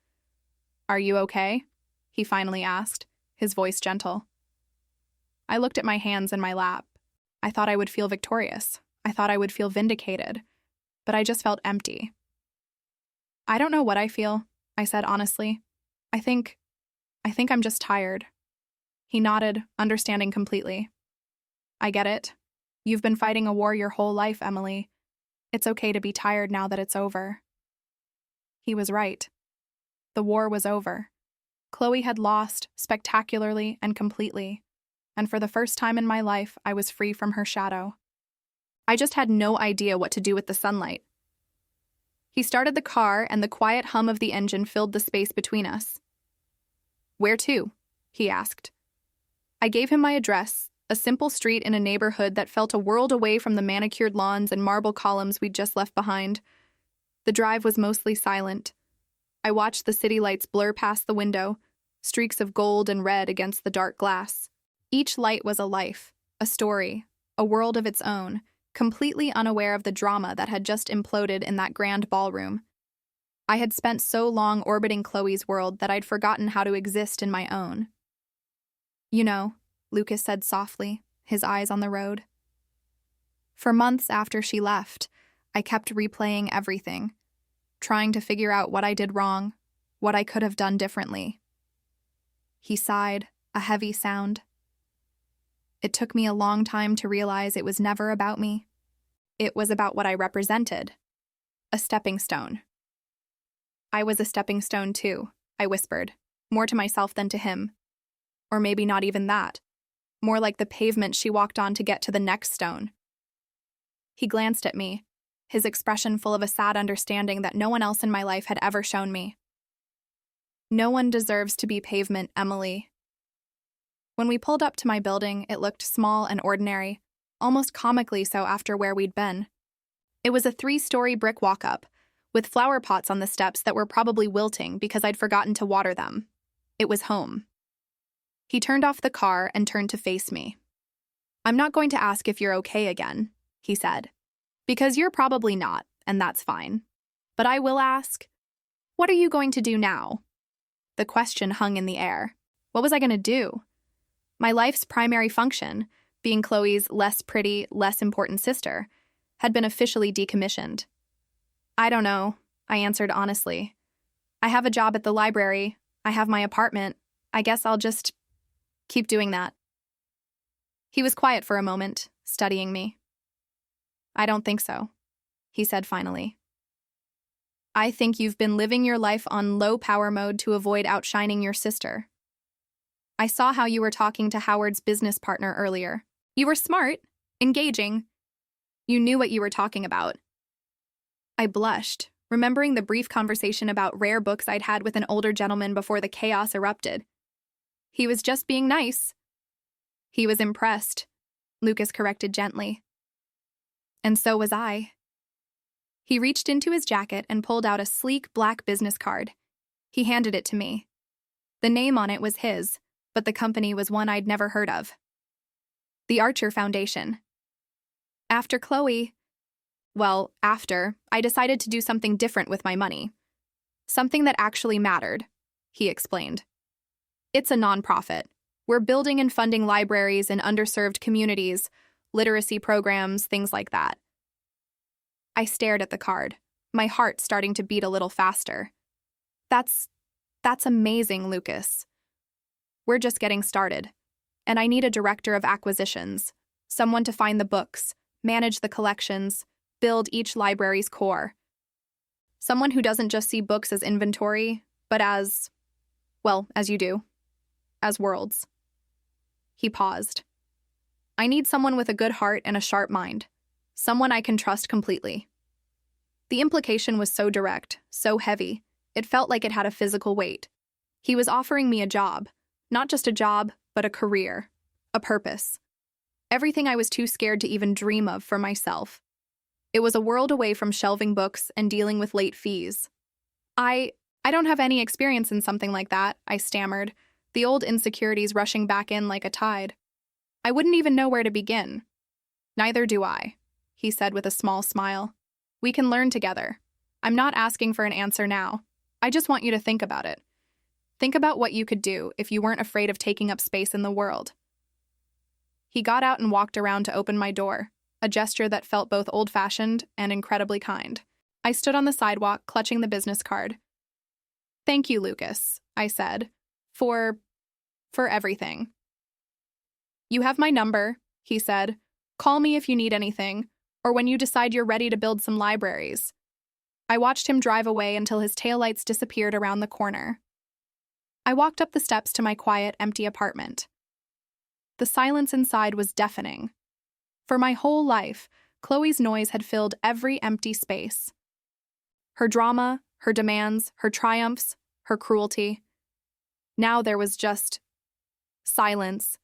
"Are you okay?" he finally asked, his voice gentle. I looked at my hands in my lap. I thought I would feel victorious. I thought I would feel vindicated. But I just felt empty. "I don't know what I feel," I said honestly. I think I'm just tired." He nodded, understanding completely. "I get it. You've been fighting a war your whole life, Emily. It's okay to be tired now that it's over." He was right. The war was over. Chloe had lost, spectacularly and completely. And for the first time in my life, I was free from her shadow. I just had no idea what to do with the sunlight. He started the car, and the quiet hum of the engine filled the space between us. "Where to?" he asked. I gave him my address, a simple street in a neighborhood that felt a world away from the manicured lawns and marble columns we'd just left behind. The drive was mostly silent. I watched the city lights blur past the window, streaks of gold and red against the dark glass. Each light was a life, a story, a world of its own, completely unaware of the drama that had just imploded in that grand ballroom. I had spent so long orbiting Chloe's world that I'd forgotten how to exist in my own. "You know," Lucas said softly, his eyes on the road. For months after she left, I kept replaying everything, trying to figure out what I did wrong, what I could have done differently. He sighed, a heavy sound. It took me a long time to realize it was never about me. It was about what I represented, A stepping stone. I was a stepping stone too, I whispered, more to myself than to him. Or maybe not even that. More like the pavement she walked on to get to the next stone. He glanced at me, his expression full of a sad understanding that no one else in my life had ever shown me. No one deserves to be pavement, Emily. When we pulled up to my building, it looked small and ordinary, almost comically so after where we'd been. It was a 3-story brick walk-up, with flower pots on the steps that were probably wilting because I'd forgotten to water them. It was home. He turned off the car and turned to face me. "I'm not going to ask if you're okay again," he said, "because you're probably not, and that's fine. But I will ask, what are you going to do now?" The question hung in the air. What was I going to do? My life's primary function, being Chloe's less pretty, less important sister, had been officially decommissioned. "I don't know," I answered honestly. "I have a job at the library. I have my apartment. I guess I'll just keep doing that." He was quiet for a moment, studying me. "I don't think so," he said finally. "I think you've been living your life on low power mode to avoid outshining your sister. I saw how you were talking to Howard's business partner earlier. You were smart, engaging. You knew what you were talking about." I blushed, remembering the brief conversation about rare books I'd had with an older gentleman before the chaos erupted. He was just being nice. He was impressed, Lucas corrected gently. And so was I. He reached into his jacket and pulled out a sleek black business card. He handed it to me. The name on it was his, but the company was one I'd never heard of. The Archer Foundation. After I decided to do something different with my money. Something that actually mattered, he explained. It's a nonprofit. We're building and funding libraries in underserved communities, literacy programs, things like that. I stared at the card, my heart starting to beat a little faster. That's amazing, Lucas. We're just getting started. And I need a director of acquisitions, someone to find the books, manage the collections, build each library's core. Someone who doesn't just see books as inventory, but as you do, as worlds. He paused. I need someone with a good heart and a sharp mind. Someone I can trust completely. The implication was so direct, so heavy, it felt like it had a physical weight. He was offering me a job. Not just a job, but a career. A purpose. Everything I was too scared to even dream of for myself. It was a world away from shelving books and dealing with late fees. I don't have any experience in something like that, I stammered, the old insecurities rushing back in like a tide. I wouldn't even know where to begin. Neither do I, he said with a small smile. We can learn together. I'm not asking for an answer now. I just want you to think about it. Think about what you could do if you weren't afraid of taking up space in the world. He got out and walked around to open my door, a gesture that felt both old-fashioned and incredibly kind. I stood on the sidewalk, clutching the business card. Thank you, Lucas, I said, for everything. You have my number, he said. Call me if you need anything, or when you decide you're ready to build some libraries. I watched him drive away until his taillights disappeared around the corner. I walked up the steps to my quiet, empty apartment. The silence inside was deafening. For my whole life, Chloe's noise had filled every empty space. Her drama, her demands, her triumphs, her cruelty. Now there was just silence,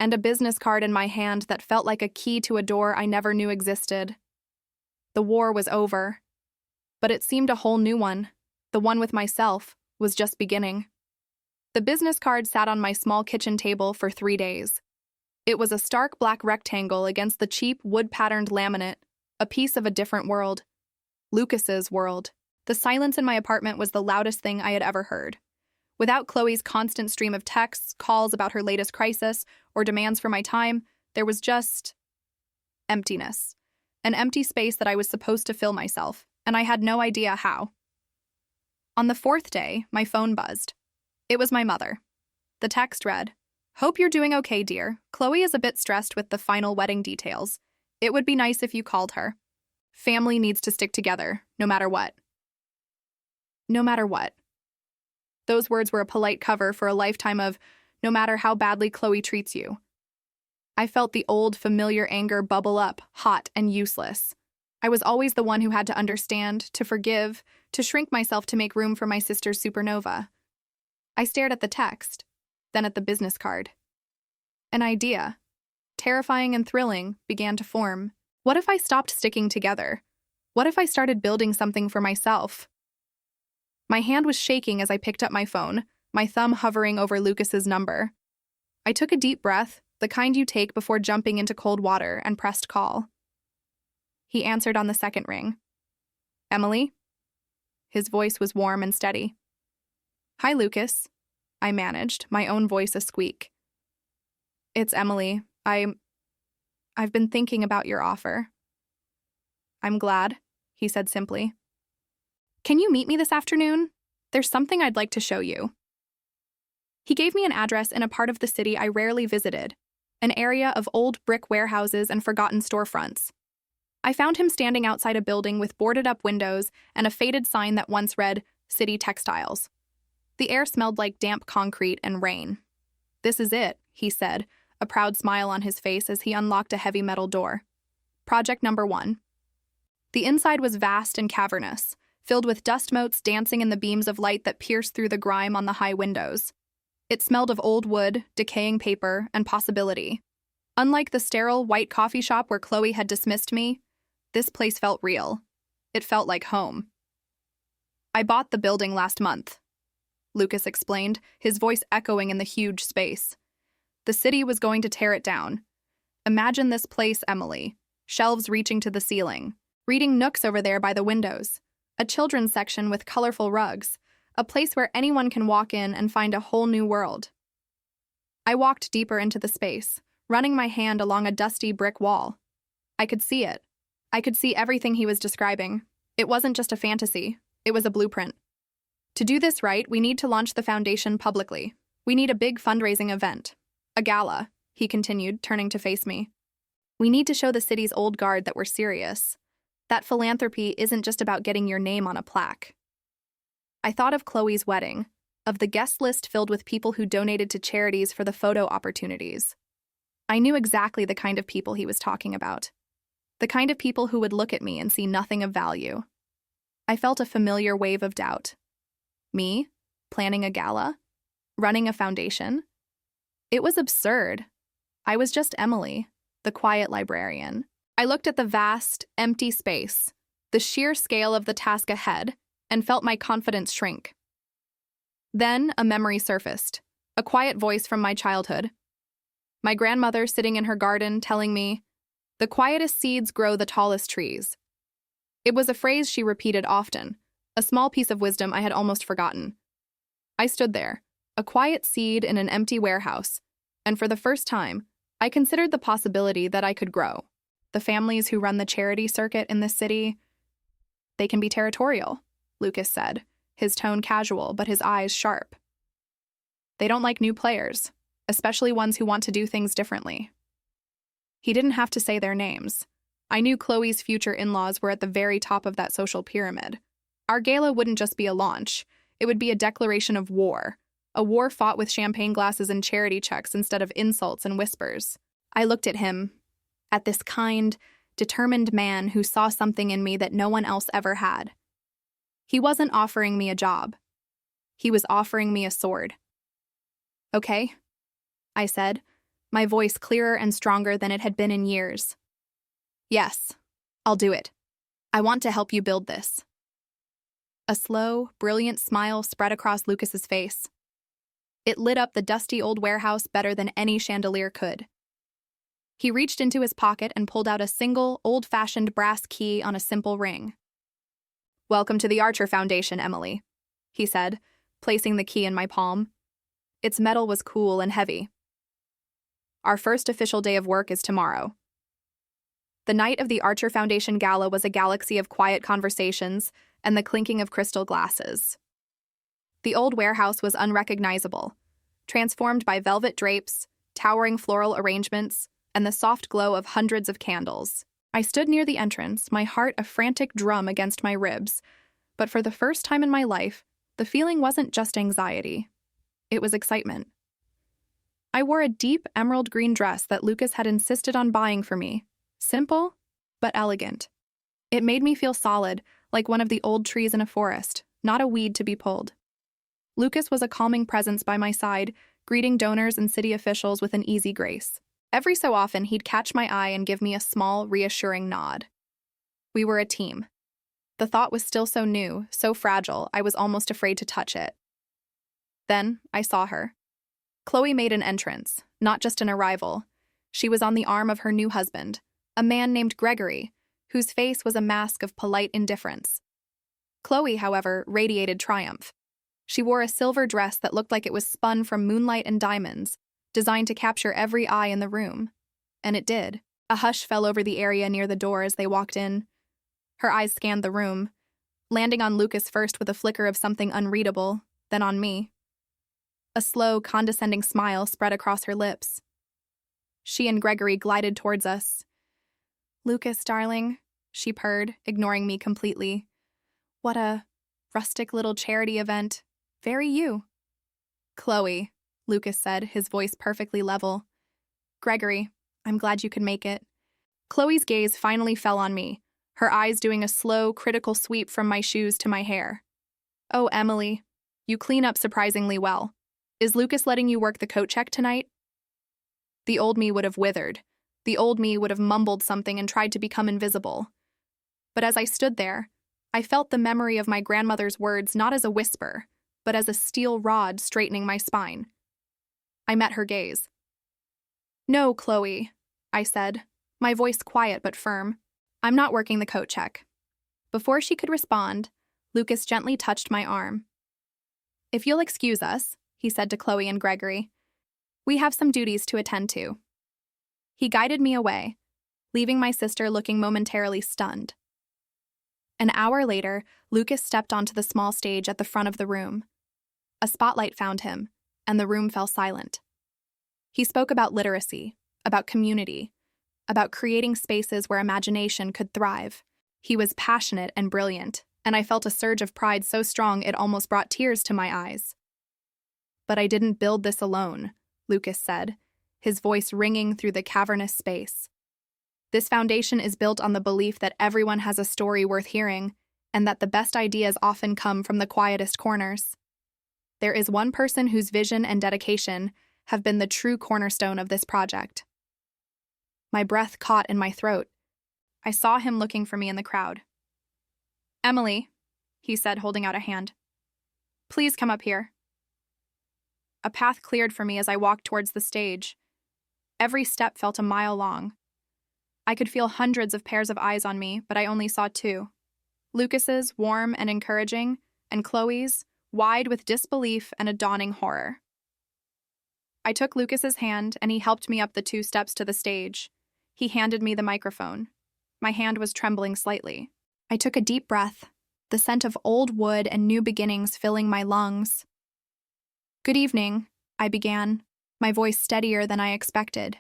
and a business card in my hand that felt like a key to a door I never knew existed. The war was over, but it seemed a whole new one, the one with myself, was just beginning. The business card sat on my small kitchen table for 3 days. It was a stark black rectangle against the cheap wood-patterned laminate, a piece of a different world. Lucas's world. The silence in my apartment was the loudest thing I had ever heard. Without Chloe's constant stream of texts, calls about her latest crisis, or demands for my time, there was just emptiness. An empty space that I was supposed to fill myself, and I had no idea how. On the 4th day, my phone buzzed. It was my mother. The text read, "Hope you're doing okay, dear. Chloe is a bit stressed with the final wedding details. It would be nice if you called her." Family needs to stick together, no matter what. No matter what. Those words were a polite cover for a lifetime of no matter how badly Chloe treats you. I felt the old, familiar anger bubble up, hot and useless. I was always the one who had to understand, to forgive, to shrink myself to make room for my sister's supernova. I stared at the text, then at the business card. An idea, terrifying and thrilling, began to form. What if I stopped sticking together? What if I started building something for myself? My hand was shaking as I picked up my phone, my thumb hovering over Lucas's number. I took a deep breath, the kind you take before jumping into cold water, and pressed call. He answered on the second ring. Emily? His voice was warm and steady. Hi, Lucas. I managed, my own voice a squeak. It's Emily. I've been thinking about your offer. I'm glad, he said simply. Can you meet me this afternoon? There's something I'd like to show you. He gave me an address in a part of the city I rarely visited, an area of old brick warehouses and forgotten storefronts. I found him standing outside a building with boarded-up windows and a faded sign that once read, City Textiles. The air smelled like damp concrete and rain. This is it, he said, a proud smile on his face as he unlocked a heavy metal door. Project number 1. The inside was vast and cavernous, filled with dust motes dancing in the beams of light that pierced through the grime on the high windows. It smelled of old wood, decaying paper, and possibility. Unlike the sterile, white coffee shop where Chloe had dismissed me, this place felt real. It felt like home. I bought the building last month, Lucas explained, his voice echoing in the huge space. The city was going to tear it down. Imagine this place, Emily. Shelves reaching to the ceiling. Reading nooks over there by the windows. A children's section with colorful rugs. A place where anyone can walk in and find a whole new world. I walked deeper into the space, running my hand along a dusty brick wall. I could see it. I could see everything he was describing. It wasn't just a fantasy. It was a blueprint. To do this right, we need to launch the foundation publicly. We need a big fundraising event. A gala, he continued, turning to face me. We need to show the city's old guard that we're serious. That philanthropy isn't just about getting your name on a plaque. I thought of Chloe's wedding, of the guest list filled with people who donated to charities for the photo opportunities. I knew exactly the kind of people he was talking about. The kind of people who would look at me and see nothing of value. I felt a familiar wave of doubt. Me? Planning a gala? Running a foundation? It was absurd. I was just Emily, the quiet librarian. I looked at the vast, empty space, the sheer scale of the task ahead, and felt my confidence shrink. Then a memory surfaced, a quiet voice from my childhood. My grandmother sitting in her garden telling me, "The quietest seeds grow the tallest trees." It was a phrase she repeated often, a small piece of wisdom I had almost forgotten. I stood there, a quiet seed in an empty warehouse, and for the first time, I considered the possibility that I could grow. The families who run the charity circuit in this city, they can be territorial, Lucas said, his tone casual but his eyes sharp. They don't like new players, especially ones who want to do things differently. He didn't have to say their names. I knew Chloe's future in-laws were at the very top of that social pyramid. Our gala wouldn't just be a launch, it would be a declaration of war. A war fought with champagne glasses and charity checks instead of insults and whispers. I looked at him, at this kind, determined man who saw something in me that no one else ever had. He wasn't offering me a job. He was offering me a sword. Okay, I said, my voice clearer and stronger than it had been in years. Yes, I'll do it. I want to help you build this. A slow, brilliant smile spread across Lucas's face. It lit up the dusty old warehouse better than any chandelier could. He reached into his pocket and pulled out a single, old-fashioned brass key on a simple ring. "Welcome to the Archer Foundation, Emily," he said, placing the key in my palm. Its metal was cool and heavy. "Our first official day of work is tomorrow." The night of the Archer Foundation Gala was a galaxy of quiet conversations and the clinking of crystal glasses. The old warehouse was unrecognizable, transformed by velvet drapes, towering floral arrangements, and the soft glow of hundreds of candles. I stood near the entrance, my heart a frantic drum against my ribs. But for the first time in my life, the feeling wasn't just anxiety. It was excitement. I wore a deep emerald green dress that Lucas had insisted on buying for me. Simple, but elegant. It made me feel solid, like one of the old trees in a forest, not a weed to be pulled. Lucas was a calming presence by my side, greeting donors and city officials with an easy grace. Every so often, he'd catch my eye and give me a small, reassuring nod. We were a team. The thought was still so new, so fragile, I was almost afraid to touch it. Then, I saw her. Chloe made an entrance, not just an arrival. She was on the arm of her new husband, a man named Gregory, whose face was a mask of polite indifference. Chloe, however, radiated triumph. She wore a silver dress that looked like it was spun from moonlight and diamonds, designed to capture every eye in the room. And it did. A hush fell over the area near the door as they walked in. Her eyes scanned the room, landing on Lucas first with a flicker of something unreadable, then on me. A slow, condescending smile spread across her lips. She and Gregory glided towards us. "Lucas, darling," she purred, ignoring me completely. "What a rustic little charity event. Very you." "Chloe," Lucas said, his voice perfectly level. "Gregory, I'm glad you could make it." Chloe's gaze finally fell on me, her eyes doing a slow, critical sweep from my shoes to my hair. "Oh, Emily, you clean up surprisingly well. Is Lucas letting you work the coat check tonight?" The old me would have withered. The old me would have mumbled something and tried to become invisible. But as I stood there, I felt the memory of my grandmother's words not as a whisper, but as a steel rod straightening my spine. I met her gaze. "No, Chloe," I said, my voice quiet but firm. "I'm not working the coat check." Before she could respond, Lucas gently touched my arm. "If you'll excuse us," he said to Chloe and Gregory, "we have some duties to attend to." He guided me away, leaving my sister looking momentarily stunned. An hour later, Lucas stepped onto the small stage at the front of the room. A spotlight found him, and the room fell silent. He spoke about literacy, about community, about creating spaces where imagination could thrive. He was passionate and brilliant, and I felt a surge of pride so strong it almost brought tears to my eyes. "But I didn't build this alone," Lucas said, his voice ringing through the cavernous space. "This foundation is built on the belief that everyone has a story worth hearing, and that the best ideas often come from the quietest corners. There is one person whose vision and dedication have been the true cornerstone of this project." My breath caught in my throat. I saw him looking for me in the crowd. "Emily," he said, holding out a hand. "Please come up here." A path cleared for me as I walked towards the stage. Every step felt a mile long. I could feel hundreds of pairs of eyes on me, but I only saw two. Lucas's, warm and encouraging, and Chloe's, wide with disbelief and a dawning horror. I took Lucas's hand, and he helped me up the 2 steps to the stage. He handed me the microphone. My hand was trembling slightly. I took a deep breath, the scent of old wood and new beginnings filling my lungs. "Good evening," I began, my voice steadier than I expected.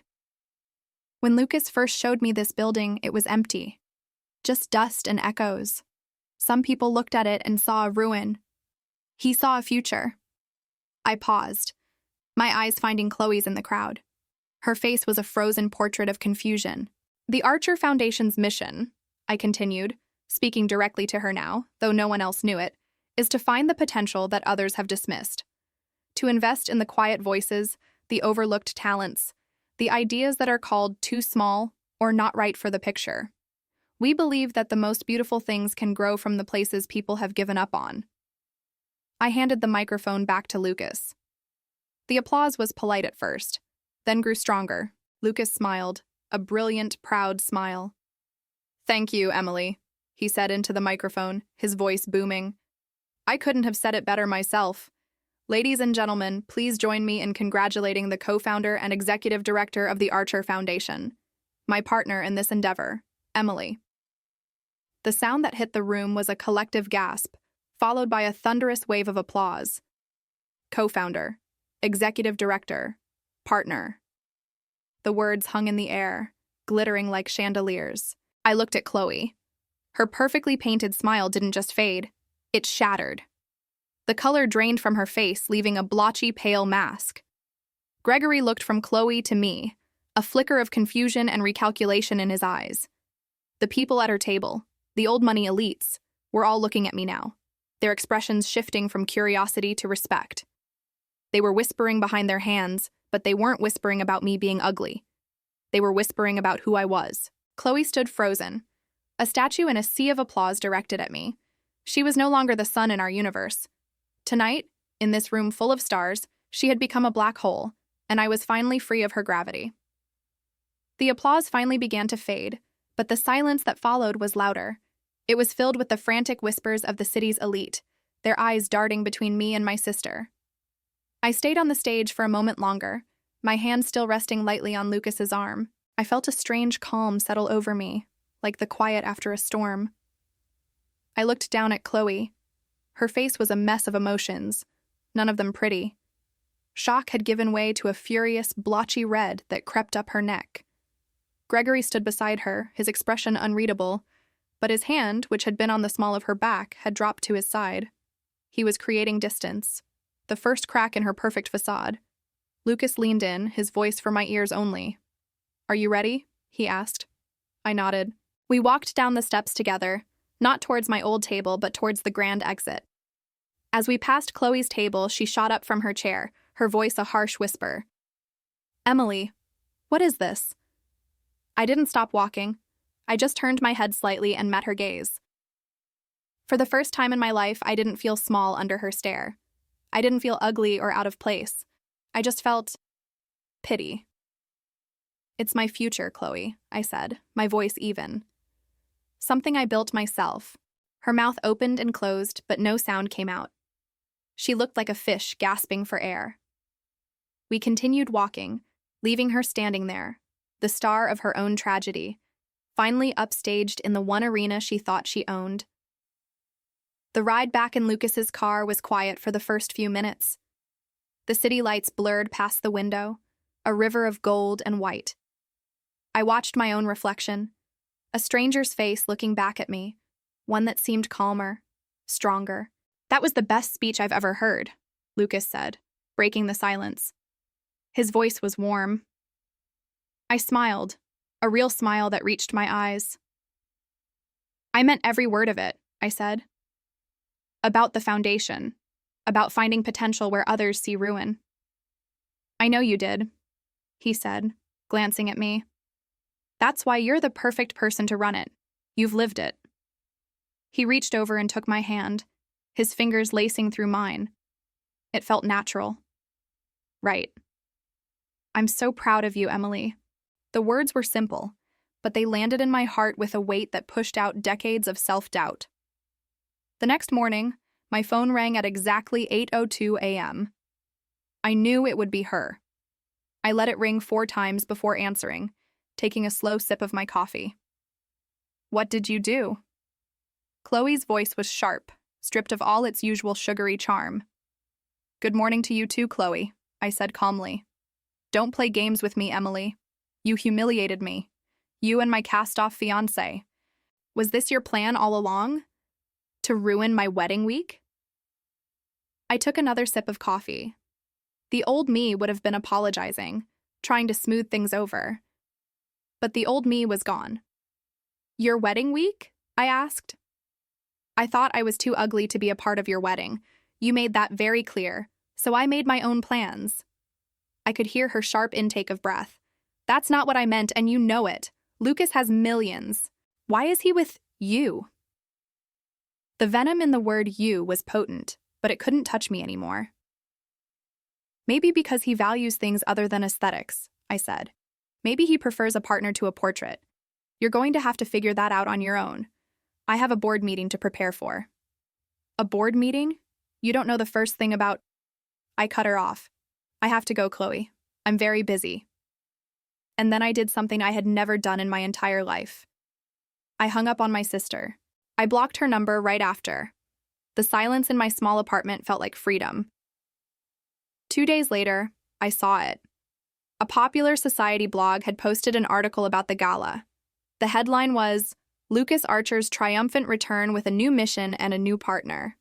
When Lucas first showed me this building, it was empty. Just dust and echoes. Some people looked at it and saw a ruin. He saw a future. I paused, my eyes finding Chloe's in the crowd. Her face was a frozen portrait of confusion. "The Archer Foundation's mission," I continued, speaking directly to her now, though no one else knew it, "is to find the potential that others have dismissed. To invest in the quiet voices, the overlooked talents, the ideas that are called too small or not right for the picture. We believe that the most beautiful things can grow from the places people have given up on." I handed the microphone back to Lucas. The applause was polite at first, then grew stronger. Lucas smiled, a brilliant, proud smile. "Thank you, Emily," he said into the microphone, his voice booming. "I couldn't have said it better myself. Ladies and gentlemen, please join me in congratulating the co-founder and executive director of the Archer Foundation, my partner in this endeavor, Emily." The sound that hit the room was a collective gasp, followed by a thunderous wave of applause. Co-founder, executive director, partner. The words hung in the air, glittering like chandeliers. I looked at Chloe. Her perfectly painted smile didn't just fade, it shattered. The color drained from her face, leaving a blotchy, pale mask. Gregory looked from Chloe to me, a flicker of confusion and recalculation in his eyes. The people at her table, the old money elites, were all looking at me now, their expressions shifting from curiosity to respect. They were whispering behind their hands, but they weren't whispering about me being ugly. They were whispering about who I was. Chloe stood frozen, a statue in a sea of applause directed at me. She was no longer the sun in our universe. Tonight, in this room full of stars, she had become a black hole, and I was finally free of her gravity. The applause finally began to fade, but the silence that followed was louder. It was filled with the frantic whispers of the city's elite, their eyes darting between me and my sister. I stayed on the stage for a moment longer, my hand still resting lightly on Lucas's arm. I felt a strange calm settle over me, like the quiet after a storm. I looked down at Chloe. Her face was a mess of emotions, none of them pretty. Shock had given way to a furious, blotchy red that crept up her neck. Gregory stood beside her, his expression unreadable, but his hand, which had been on the small of her back, had dropped to his side. He was creating distance, the first crack in her perfect facade. Lucas leaned in, his voice for my ears only. "Are you ready?" he asked. I nodded. We walked down the steps together, not towards my old table, but towards the grand exit. As we passed Chloe's table, she shot up from her chair, her voice a harsh whisper. "Emily, what is this?" I didn't stop walking. I just turned my head slightly and met her gaze. For the first time in my life, I didn't feel small under her stare. I didn't feel ugly or out of place. I just felt pity. "It's my future, Chloe," I said, my voice even. "Something I built myself." Her mouth opened and closed, but no sound came out. She looked like a fish gasping for air. We continued walking, leaving her standing there, the star of her own tragedy, finally upstaged in the one arena she thought she owned. The ride back in Lucas's car was quiet for the first few minutes. The city lights blurred past the window, a river of gold and white. I watched my own reflection, a stranger's face looking back at me, one that seemed calmer, stronger. "That was the best speech I've ever heard," Lucas said, breaking the silence. His voice was warm. I smiled, a real smile that reached my eyes. "I meant every word of it," I said. "About the foundation, about finding potential where others see ruin." "I know you did," he said, glancing at me. "That's why you're the perfect person to run it. You've lived it." He reached over and took my hand, his fingers lacing through mine. It felt natural. "Right. I'm so proud of you, Emily." The words were simple, but they landed in my heart with a weight that pushed out decades of self-doubt. The next morning, my phone rang at exactly 8:02 a.m. I knew it would be her. I let it ring 4 times before answering, taking a slow sip of my coffee. "What did you do?" Chloe's voice was sharp, stripped of all its usual sugary charm. "Good morning to you too, Chloe," I said calmly. "Don't play games with me, Emily. You humiliated me. You and my cast-off fiancé. Was this your plan all along? To ruin my wedding week?" I took another sip of coffee. The old me would have been apologizing, trying to smooth things over. But the old me was gone. "Your wedding week?" I asked. "I thought I was too ugly to be a part of your wedding. You made that very clear, so I made my own plans." I could hear her sharp intake of breath. "That's not what I meant, and you know it. Lucas has millions. Why is he with you?" The venom in the word "you" was potent, but it couldn't touch me anymore. "Maybe because he values things other than aesthetics," I said. "Maybe he prefers a partner to a portrait. You're going to have to figure that out on your own. I have a board meeting to prepare for." "A board meeting? You don't know the first thing about—" I cut her off. "I have to go, Chloe. I'm very busy." And then I did something I had never done in my entire life. I hung up on my sister. I blocked her number right after. The silence in my small apartment felt like freedom. 2 days later, I saw it. A popular society blog had posted an article about the gala. The headline was, Lucas Archer's triumphant return with a new mission and a new partner.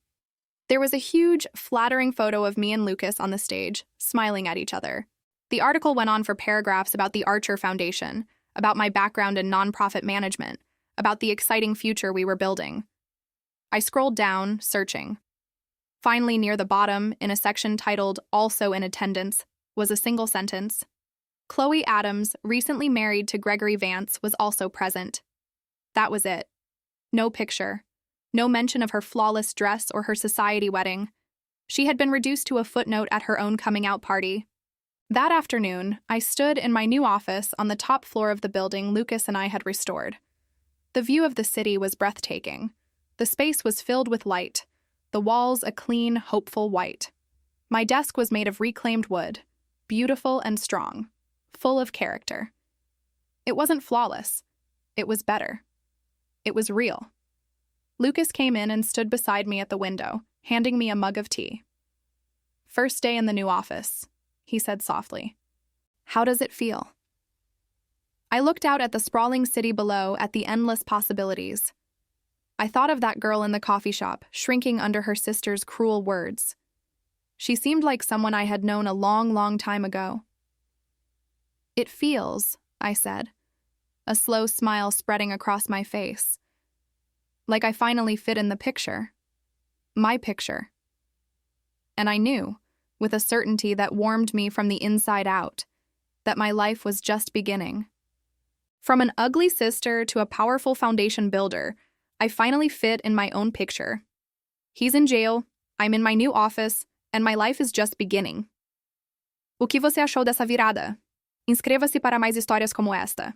There was a huge, flattering photo of me and Lucas on the stage, smiling at each other. The article went on for paragraphs about the Archer Foundation, about my background in nonprofit management, about the exciting future we were building. I scrolled down, searching. Finally, near the bottom, in a section titled Also in Attendance, was a single sentence. Chloe Adams, recently married to Gregory Vance, was also present. That was it. No picture. No mention of her flawless dress or her society wedding. She had been reduced to a footnote at her own coming-out party. That afternoon, I stood in my new office on the top floor of the building Lucas and I had restored. The view of the city was breathtaking. The space was filled with light, the walls a clean, hopeful white. My desk was made of reclaimed wood, beautiful and strong, full of character. It wasn't flawless. It was better. It was real. Lucas came in and stood beside me at the window, handing me a mug of tea. "First day in the new office," he said softly. "How does it feel?" I looked out at the sprawling city below, at the endless possibilities. I thought of that girl in the coffee shop, shrinking under her sister's cruel words. She seemed like someone I had known a long, long time ago. "It feels," I said, a slow smile spreading across my face, "like I finally fit in the picture. My picture." And I knew, with a certainty that warmed me from the inside out, that my life was just beginning. From an ugly sister to a powerful foundation builder, I finally fit in my own picture. He's in jail, I'm in my new office, and my life is just beginning. O que você achou dessa virada? Inscreva-se para mais histórias como esta.